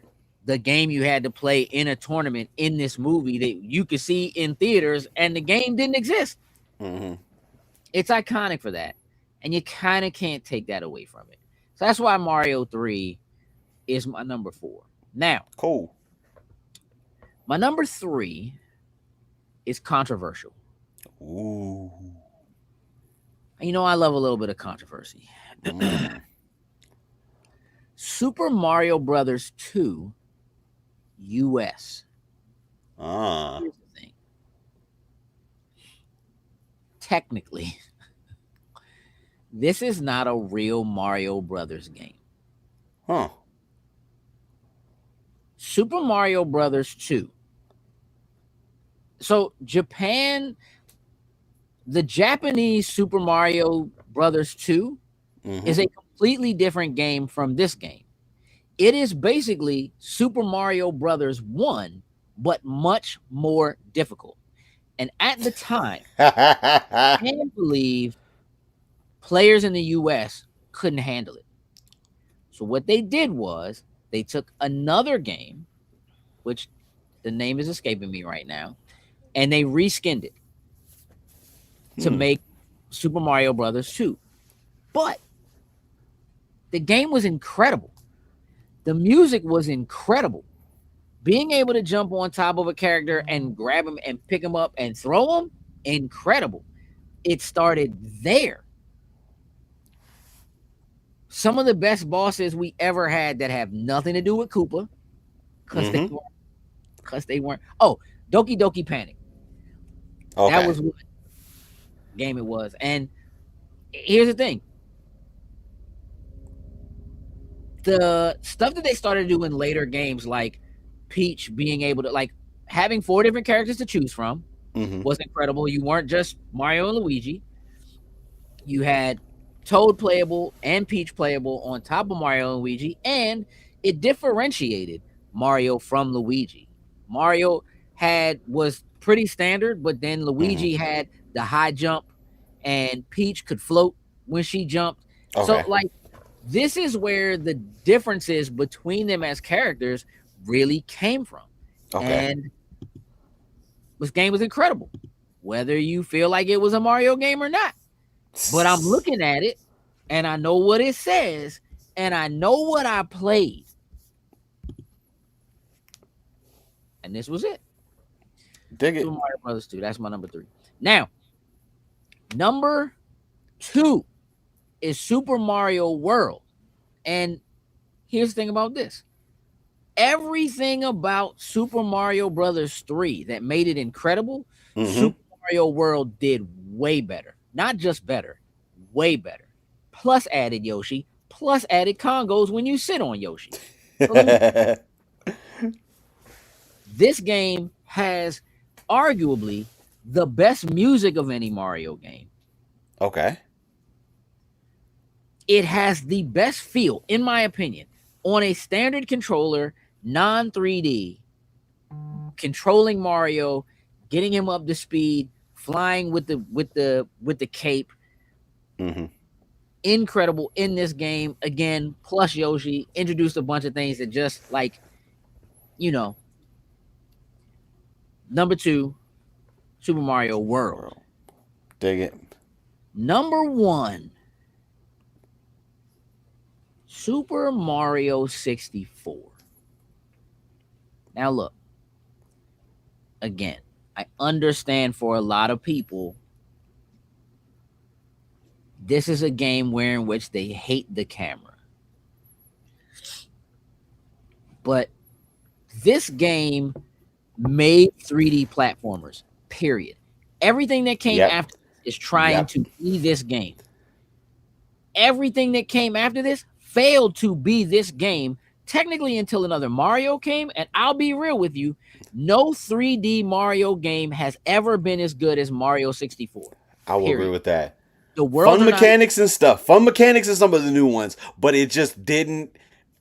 the game you had to play in a tournament in this movie that you could see in theaters, and the game didn't exist. It's iconic for that, and you kind of can't take that away from it. So that's why Mario 3 is my number 4. Now, cool. My number 3 is controversial. Ooh. I love a little bit of controversy. Super Mario Brothers 2 US. Here's the thing. Technically, this is not a real Mario Brothers game. Super Mario Brothers 2. So Japan, the Japanese Super Mario Brothers 2 is a completely different game from this game. It is basically Super Mario Brothers 1, but much more difficult. And at the time, I can't believe players in the US couldn't handle it. So what they did was they took another game, which the name is escaping me right now, and they reskinned it to make Super Mario Brothers 2. But the game was incredible. The music was incredible. Being able to jump on top of a character and grab him and pick him up and throw him, incredible. It started there. Some of the best bosses we ever had that have nothing to do with Koopa, because they weren't. Oh, Doki Doki Panic. Okay. That was what game it was. And here's the thing. The stuff that they started to do in later games, like Peach being able to, like, having 4 different characters to choose from was incredible. You weren't just Mario and Luigi. You had Toad playable and Peach playable on top of Mario and Luigi, and it differentiated Mario from Luigi. Mario was pretty standard, but then Luigi had the high jump, and Peach could float when she jumped. Okay. So, like, this is where the differences between them as characters really came from. Okay. And this game was incredible, whether you feel like it was a Mario game or not. But I'm looking at it, and I know what it says, and I know what I played. And this was it. Dig it. Super Mario Brothers 2. That's my number 3. Now, number 2 is Super Mario World. And here's the thing about this. Everything about Super Mario Brothers 3 that made it incredible, Super Mario World did way better. Not just better, way better. Plus added Yoshi, plus added Congos when you sit on Yoshi. This game has arguably the best music of any Mario game. Okay. It has the best feel, in my opinion, on a standard controller, non-3D, controlling Mario, getting him up to speed, flying with the cape. Incredible in this game. Again, plus Yoshi introduced a bunch of things that just, like, number 2, Super Mario World. Dig it. Number 1 Super Mario 64. Now look, again, I understand for a lot of people, this is a game in which they hate the camera. But this game made 3D platformers, period. Everything that came Yep. after is trying to be this game. Everything that came after this failed to be this game, technically until another Mario came. And I'll be real with you, no 3D Mario game has ever been as good as Mario 64. I will agree with that. The world Fun mechanics and stuff. Fun mechanics and some of the new ones, but it just didn't.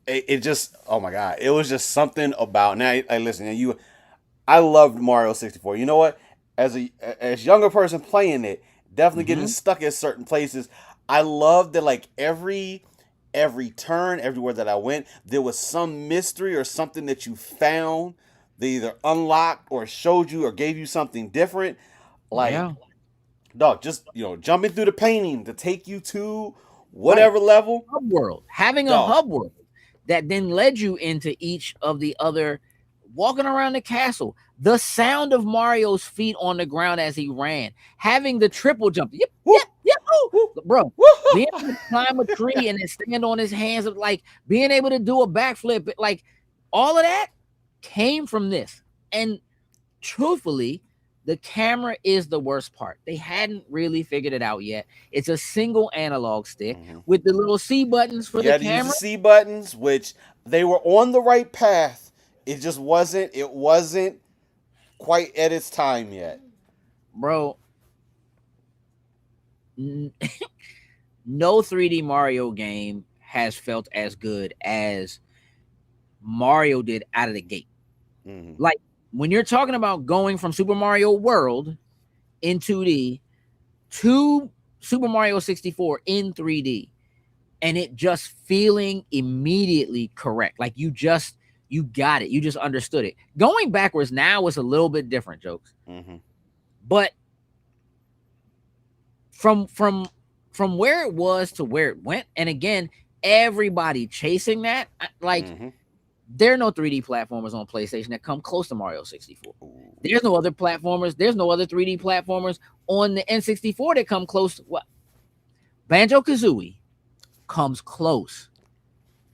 It just, oh my god, it was just something about. Now, I listen. Now I loved Mario 64. You know what? As younger person playing it, definitely getting stuck at certain places. I loved that, like every turn, everywhere that I went, there was some mystery or something that you found. They either unlocked or showed you or gave you something different. Like, dog, just jumping through the painting to take you to whatever level. Hub world, having a hub world that then led you into each of the other. Walking around the castle, the sound of Mario's feet on the ground as he ran, having the triple jump, bro, being able to climb a tree and then stand on his hands, like being able to do a backflip, like all of that came from this. And truthfully, the camera is the worst part. They hadn't really figured it out yet. It's a single analog stick with the little C buttons for the camera. Use the C buttons, which they were on the right path. It just wasn't. It wasn't quite at its time yet, bro. No 3D Mario game has felt as good as Mario did out of the gate. Like when you're talking about going from Super Mario World in 2D to Super Mario 64 in 3D, and it just feeling immediately correct. Like you got it. You just understood it. Going backwards now is a little bit different, Jokes. But from where it was to where it went, and again, everybody chasing that, like there are no 3D platformers on PlayStation that come close to Mario 64. There's no other platformers. There's no other 3D platformers on the N64 that come close to what Banjo-Kazooie comes close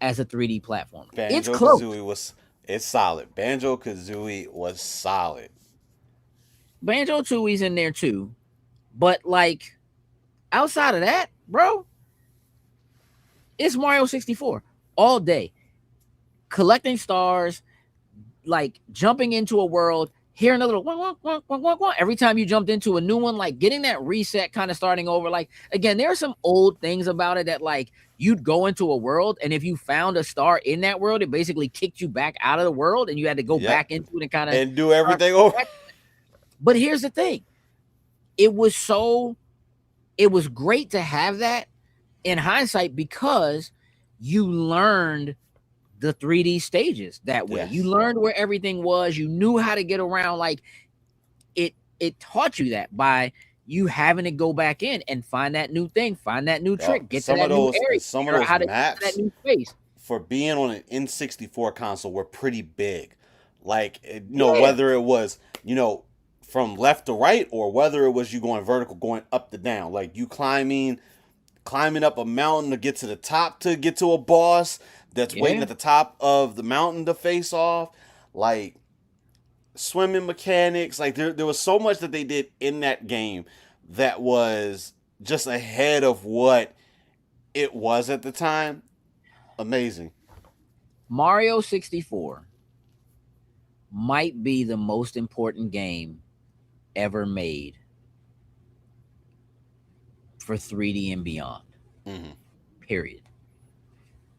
as a 3D platformer. It's close. It's solid. Banjo-Kazooie was solid. Banjo-Tooie's in there too. But like outside of that, bro, it's Mario 64 all day. Collecting stars, like jumping into a world, hearing a little wah, every time you jumped into a new one, like getting that reset, kind of starting over. Like again, there are some old things about it that like you'd go into a world, and if you found a star in that world, it basically kicked you back out of the world, and you had to go back into it and kind of and do everything over. But here's the thing: it was great to have that in hindsight because you learned the 3D stages that way. You learned where everything was. You knew how to get around. Like it taught you that by you having to go back in and find that new thing, find that new trick, get to that new area. Some of those maps that new space for being on an N64 console were pretty big. Like whether it was from left to right or whether it was you going vertical, going up to down, like you climbing up a mountain to get to the top to get to a boss that's waiting at the top of the mountain to face off, like swimming mechanics. Like there was so much that they did in that game that was just ahead of what it was at the time. Amazing. Mario 64 might be the most important game ever made for 3D and beyond. Period.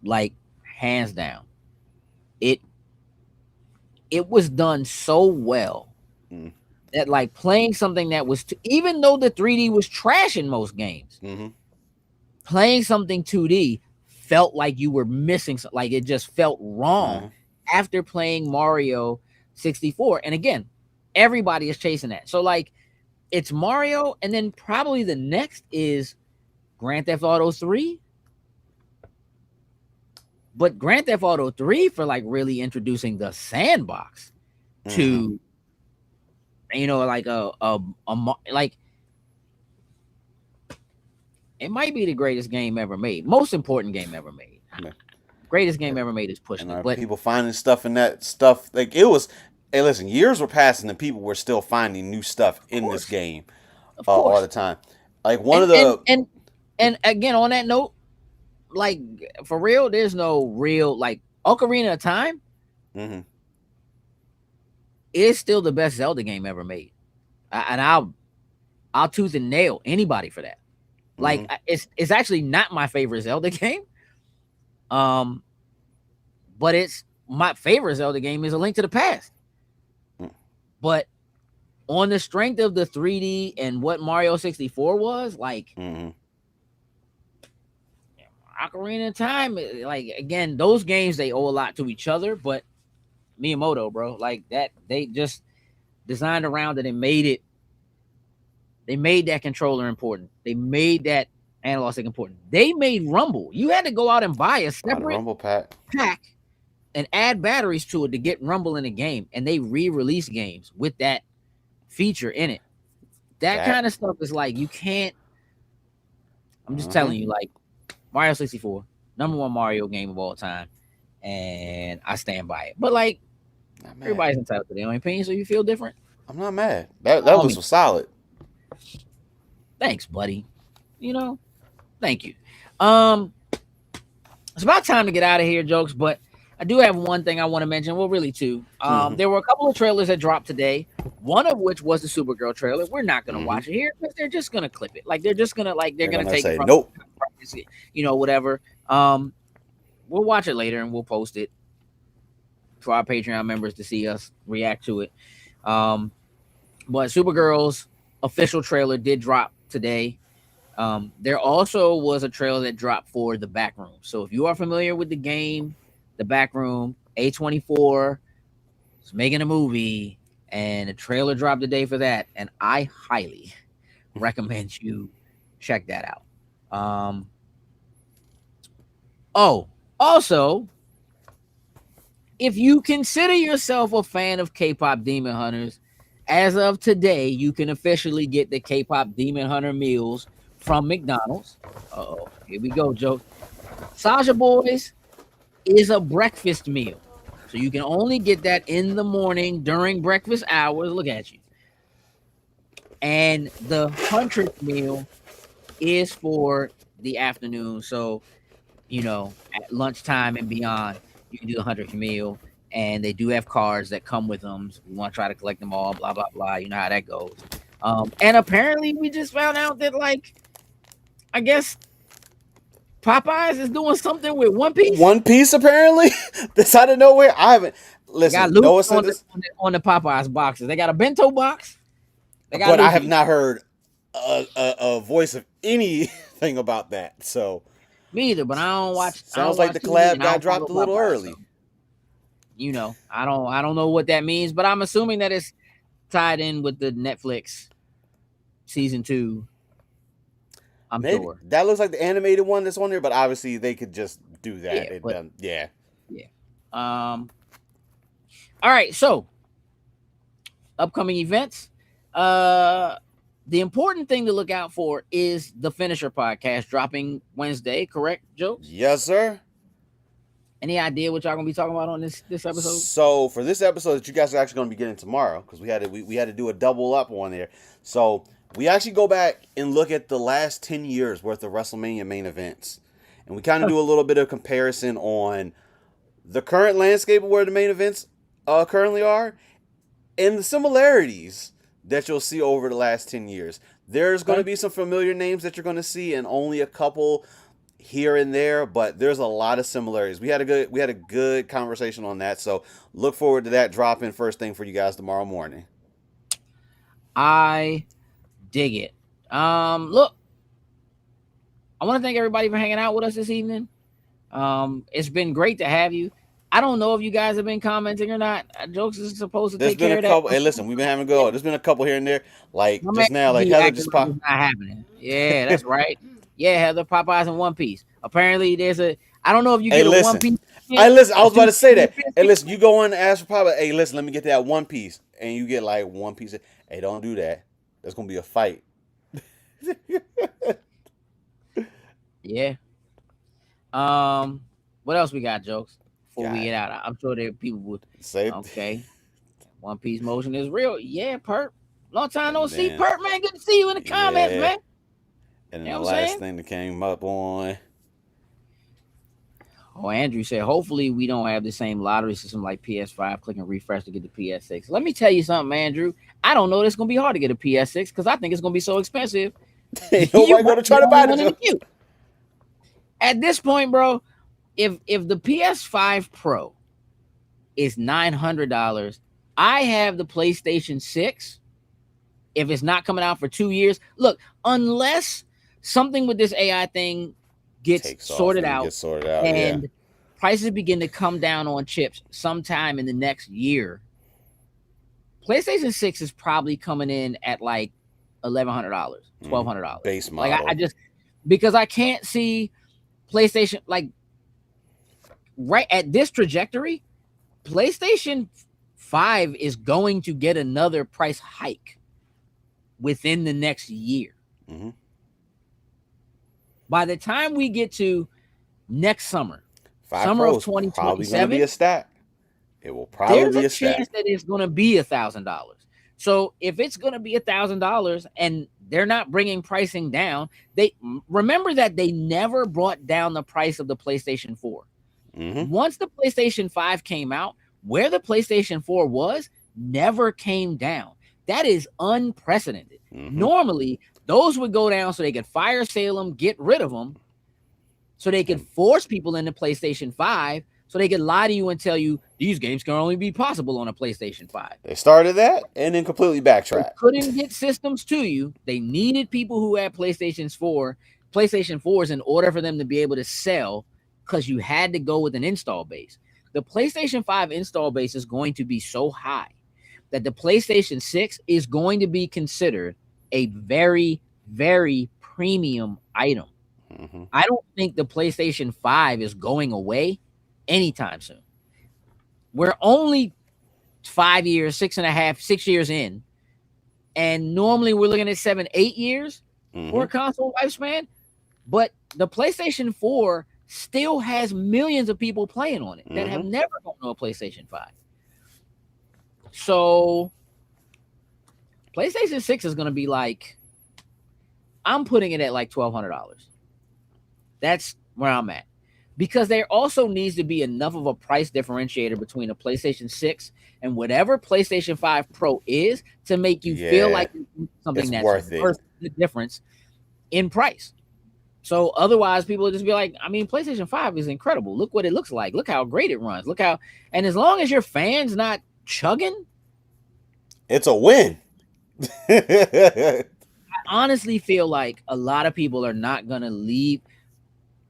Like hands down. It was done so well that like playing something that was even though the 3D was trash in most games, playing something 2D felt like you were missing something. Like it just felt wrong after playing Mario 64. And again, everybody is chasing that. So like it's Mario, and then probably the next is Grand Theft Auto 3. But Grand Theft Auto 3 for like really introducing the sandbox to like like it might be the greatest game ever made, most important game ever made. Yeah. Greatest game ever made is pushing And it. But people finding stuff in that stuff, like it was. Hey, listen, years were passing and people were still finding new stuff in this game all the time. Like one of the and again on that note, like for real, there's no real like Ocarina of Time is still the best Zelda game ever made, and I'll tooth and nail anybody for that. Like it's actually not my favorite Zelda game, but it's my favorite Zelda game is A Link to the Past. But on the strength of the 3D and what Mario 64 was, like Ocarina of Time, like again, those games they owe a lot to each other, but Miyamoto, bro, like that they just designed around it and made it. They made that controller important. They made that analog stick important. They made Rumble. You had to go out and buy a separate Rumble pack and add batteries to it to get Rumble in the game. And they re-release games with that feature in it. That kind of stuff is like you can't. I'm just telling you, like Mario 64, #1 Mario game of all time, and I stand by it. But like everybody's entitled to their own opinion, so you feel different. I'm not mad. That was solid. Thanks, buddy. Thank you. It's about time to get out of here, Jokes, but I do have one thing I want to mention. Well, really two. There were a couple of trailers that dropped today. One of which was the Supergirl trailer. We're not gonna watch it here because they're just gonna clip it. Like they're just gonna they're gonna take it from nope. Whatever. We'll watch it later and we'll post it for our Patreon members to see us react to it. But Supergirl's official trailer did drop today. There also was a trailer that dropped for The Backroom. So if you are familiar with the game, The Backroom, A24 is making a movie, and a trailer dropped today for that, and I highly recommend you check that out. Also, if you consider yourself a fan of K-pop Demon Hunters, as of today, you can officially get the K-pop Demon Hunter meals from McDonald's. Here we go, Joe. Sasha Boys is a breakfast meal. So you can only get that in the morning during breakfast hours. Look at you. And the Huntress meal is for the afternoon. So, at lunchtime and beyond, you can do the Huntress meal. And they do have cards that come with them. So we want to try to collect them all, blah, blah, blah. You know how that goes. And apparently we just found out that, like, I guess Popeyes is doing something with One Piece. One Piece, apparently. This out of nowhere. I haven't. Listen, Noah said this on the Popeyes boxes. They got a bento box. But I have not heard a voice of anything about that. So me either. But I don't watch. Sounds like the collab got dropped a little early. So, I don't know what that means, but I'm assuming that it's tied in with the Netflix season 2. I'm sure that looks like the animated one that's on there, but obviously they could just do that. Yeah. All right, so upcoming events. The important thing to look out for is the Finisher podcast dropping Wednesday, correct, Jokes? Yes, sir. Any idea what y'all gonna be talking about on this episode? So for this episode that you guys are actually gonna be getting tomorrow, because we had to do a double up on there. So we actually go back and look at the last 10 years worth of WrestleMania main events, and we kind of do a little bit of comparison on the current landscape of where the main events currently are, and the similarities that you'll see over the last 10 years. There's going to be some familiar names that you're going to see, and only a couple here and there, but there's a lot of similarities. We had a good conversation on that, so look forward to that dropping first thing for you guys tomorrow morning. I dig it. Look, I want to thank everybody for hanging out with us this evening. It's been great to have you. I don't know if you guys have been commenting or not. Jokes is supposed to take care of that. Hey, listen, we've been having a go. There's been a couple here and there. Like just now, like Heather just popped. Not happening. Yeah, that's right. Yeah, Heather, Popeyes and One Piece. Apparently, I don't know if you Hey, get a listen. one piece. I was about to say that. Hey, listen, you go in and ask for probably, hey, listen, let me get that one piece. And you get like one piece. Hey, don't do that. That's going to be a fight. Yeah. What else we got, Jokes? Before we get out, I'm sure there people would say. Okay. One Piece motion is real. Yeah, Perp. Long time no see, then, Perp, man. Good to see you in the comments, man. And then the last thing that came up on. Oh, Andrew said, hopefully we don't have the same lottery system like PS5. Click and refresh to get the PS6. Let me tell you something, Andrew. I don't know it's going to be hard to get a PS6 because I think it's going to be so expensive. Nobody going to try to buy it. At this point, bro, if the PS5 Pro is $900, I have the PlayStation 6. If it's not coming out for 2 years, look, unless something with this AI thing gets sorted out and prices begin to come down on chips sometime in the next year, PlayStation 6 is probably coming in at like $1,100, $1,200 base model. Like I just, because I can't see PlayStation, like right at this trajectory, PlayStation 5 is going to get another price hike within the next year. Mm-hmm. By the time we get to next summer, summer of 2027, probably going to be a stack. It will probably be a stack. Chance that it's going to be $1,000. So if it's going to be $1,000 and they're not bringing pricing down, they remember that they never brought down the price of the PlayStation 4. Mm-hmm. Once the PlayStation 5 came out, where the PlayStation 4 was never came down. That is unprecedented. Mm-hmm. Normally, those would go down so they could fire sale them, get rid of them, so they could force people into PlayStation 5, so they could lie to you and tell you these games can only be possible on a PlayStation 5. They started that and then completely backtracked. They couldn't get systems to you. They needed people who had PlayStation 4s in order for them to be able to sell, because you had to go with an install base. The PlayStation 5 install base is going to be so high that the PlayStation 6 is going to be considered a very, very premium item. Mm-hmm. I don't think the PlayStation 5 is going away anytime soon. We're only 5 years, 6 years in, and normally we're looking at 7, 8 years for a console lifespan. But the PlayStation 4 still has millions of people playing on it that have never gone to a PlayStation 5. So PlayStation 6 is going to be like, I'm putting it at like $1,200. That's where I'm at. Because there also needs to be enough of a price differentiator between a PlayStation 6 and whatever PlayStation 5 Pro is to make you feel like something that's worth the difference in price. So otherwise, people will just be like, I mean, PlayStation 5 is incredible. Look what it looks like. Look how great it runs. Look how, and as long as your fans not chugging, it's a win. I honestly feel like a lot of people are not going to leave.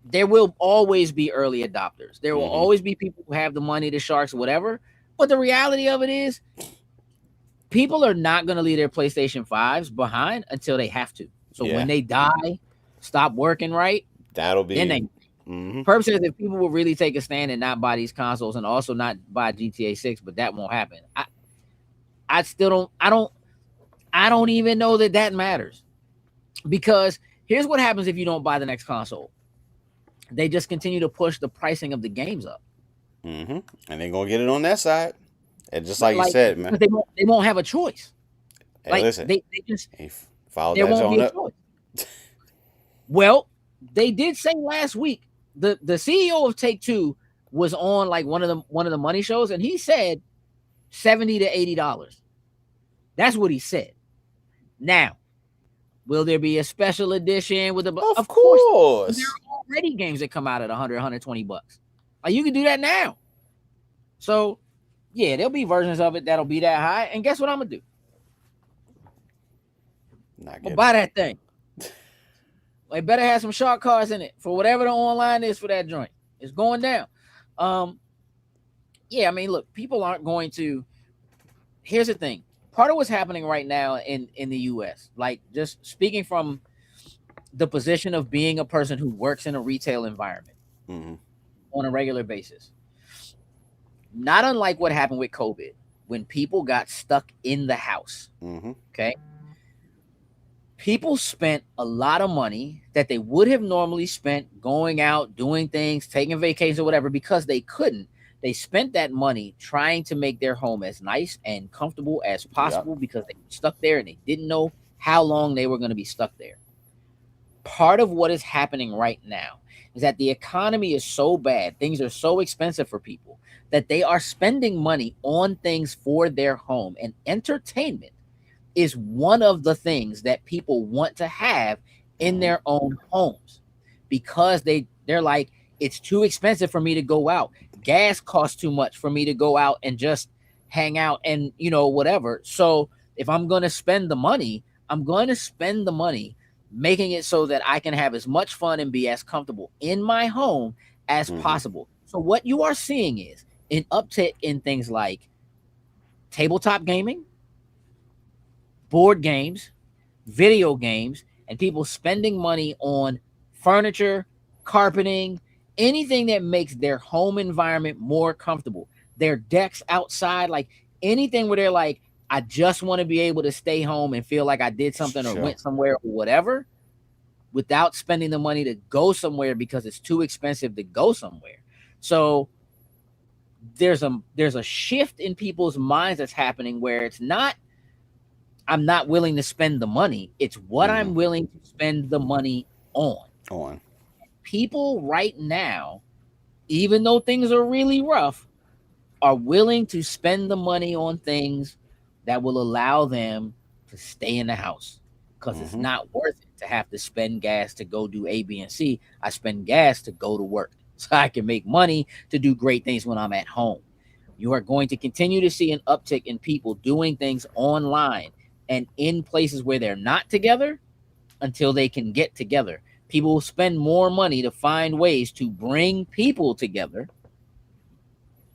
There will always be early adopters. There will always be people who have the money, the sharks, whatever. But the reality of it is, people are not going to leave their PlayStation 5s behind until they have to. So when they die, stop working right, that'll be. Then they. Perp says if people will really take a stand and not buy these consoles and also not buy GTA 6, but that won't happen. I still don't. I don't even know that matters, because here's what happens if you don't buy the next console. They just continue to push the pricing of the games up. And they're gonna get it on that side. And just like you said, man, they won't have a choice. Hey, like listen, they just follow there that won't be a up. choice. Well, they did say last week the CEO of Take-Two was on like one of the money shows, and he said $70 to $80. That's what he said. Now, will there be a special edition with of course. There are already games that come out at $100, $120. Like, you can do that now. So, yeah, there'll be versions of it that'll be that high. And guess what I'm gonna do? I'll buy that thing. Like, better have some shark cards in it for whatever the online is for that joint. It's going down. Yeah, I mean, look, people aren't going to. Here's the thing. Part of what's happening right now in the US, like just speaking from the position of being a person who works in a retail environment, on a regular basis. Not unlike what happened with COVID, when people got stuck in the house. Okay. People spent a lot of money that they would have normally spent going out, doing things, taking vacations or whatever, because they couldn't. They spent that money trying to make their home as nice and comfortable as possible because they were stuck there and they didn't know how long they were going to be stuck there. Part of what is happening right now is that the economy is so bad, things are so expensive for people that they are spending money on things for their home, and entertainment is one of the things that people want to have in their own homes, because they're like, it's too expensive for me to go out. Gas costs too much for me to go out and just hang out and, you know, whatever. So if I'm going to spend the money, I'm going to spend the money making it so that I can have as much fun and be as comfortable in my home as possible. So what you are seeing is an uptick in things like tabletop gaming, board games, video games, and people spending money on furniture, carpeting, anything that makes their home environment more comfortable. Their decks outside, like anything where they're like, I just want to be able to stay home and feel like I did something or went somewhere or whatever, without spending the money to go somewhere because it's too expensive to go somewhere. So there's a shift in people's minds that's happening where it's not, I'm not willing to spend the money. It's what I'm willing to spend the money on. People right now, even though things are really rough, are willing to spend the money on things that will allow them to stay in the house, because it's not worth it to have to spend gas to go do A, B, and C. I spend gas to go to work so I can make money to do great things when I'm at home. You are going to continue to see an uptick in people doing things online and in places where they're not together until they can get together. People will spend more money to find ways to bring people together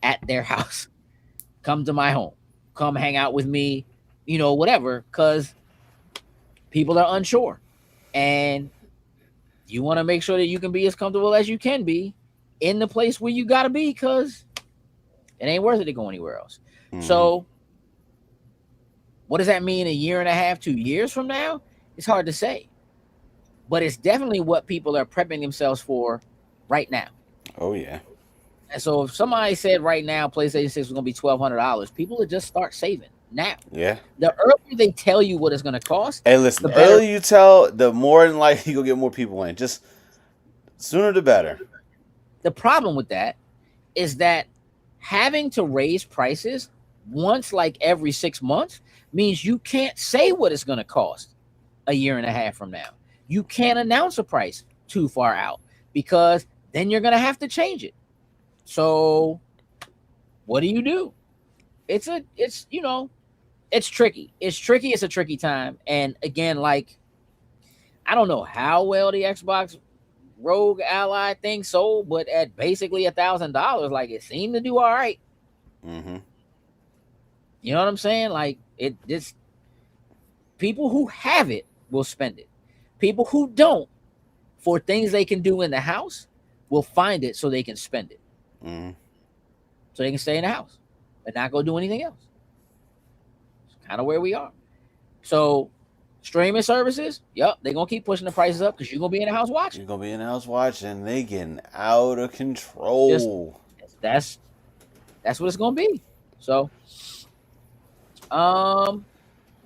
at their house. Come to my home. Come hang out with me, you know, whatever, because people are unsure. And you want to make sure that you can be as comfortable as you can be in the place where you got to be, because it ain't worth it to go anywhere else. So what does that mean a year and a half, 2 years from now? It's hard to say. But it's definitely what people are prepping themselves for right now. Oh, yeah. And so if somebody said right now PlayStation 6 was going to be $1,200, people would just start saving now. Yeah. The earlier they tell you what it's going to cost. Hey, listen, the earlier you tell, the more than likely you'll get more people in. Just sooner the better. The problem with that is that having to raise prices once like every 6 months means you can't say what it's going to cost a year and a half from now. You can't announce a price too far out, because then you're going to have to change it. So what do? It's tricky. It's tricky. It's a tricky time. And again, like, I don't know how well the Xbox Rogue Ally thing sold, but at basically $1,000, like, it seemed to do all right. You know what I'm saying? Like, people who have it will spend it. People who don't, for things they can do in the house, will find it so they can spend it. So they can stay in the house and not go do anything else. It's kind of where we are. So streaming services, yep, they're going to keep pushing the prices up because you're going to be in the house watching. You're going to be in the house watching. They getting out of control. That's what it's going to be. So,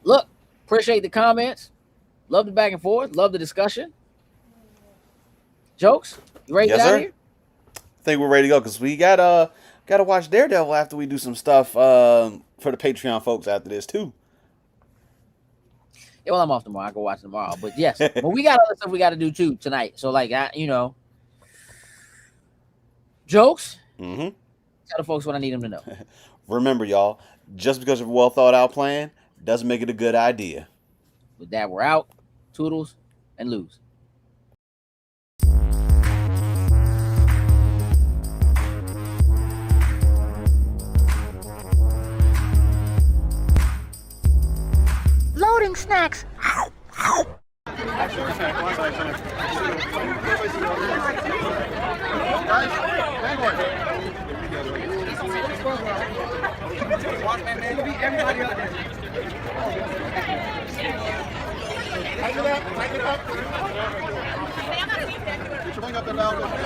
look, appreciate the comments. Love the back and forth. Love the discussion. Jokes, you ready to get out of here? I think we're ready to go, because we gotta watch Daredevil after we do some stuff for the Patreon folks after this too. Yeah, well, I'm off tomorrow. I go watch tomorrow. But yes, but we got other stuff we got to do too tonight. So like, Jokes. Tell the folks what I need them to know. Remember, y'all, just because of a well thought out plan doesn't make it a good idea. With that, we're out. Toodles and lose. Loading snacks. Guys, Tighten it up. Tighten it up. Put your wing up there, Val.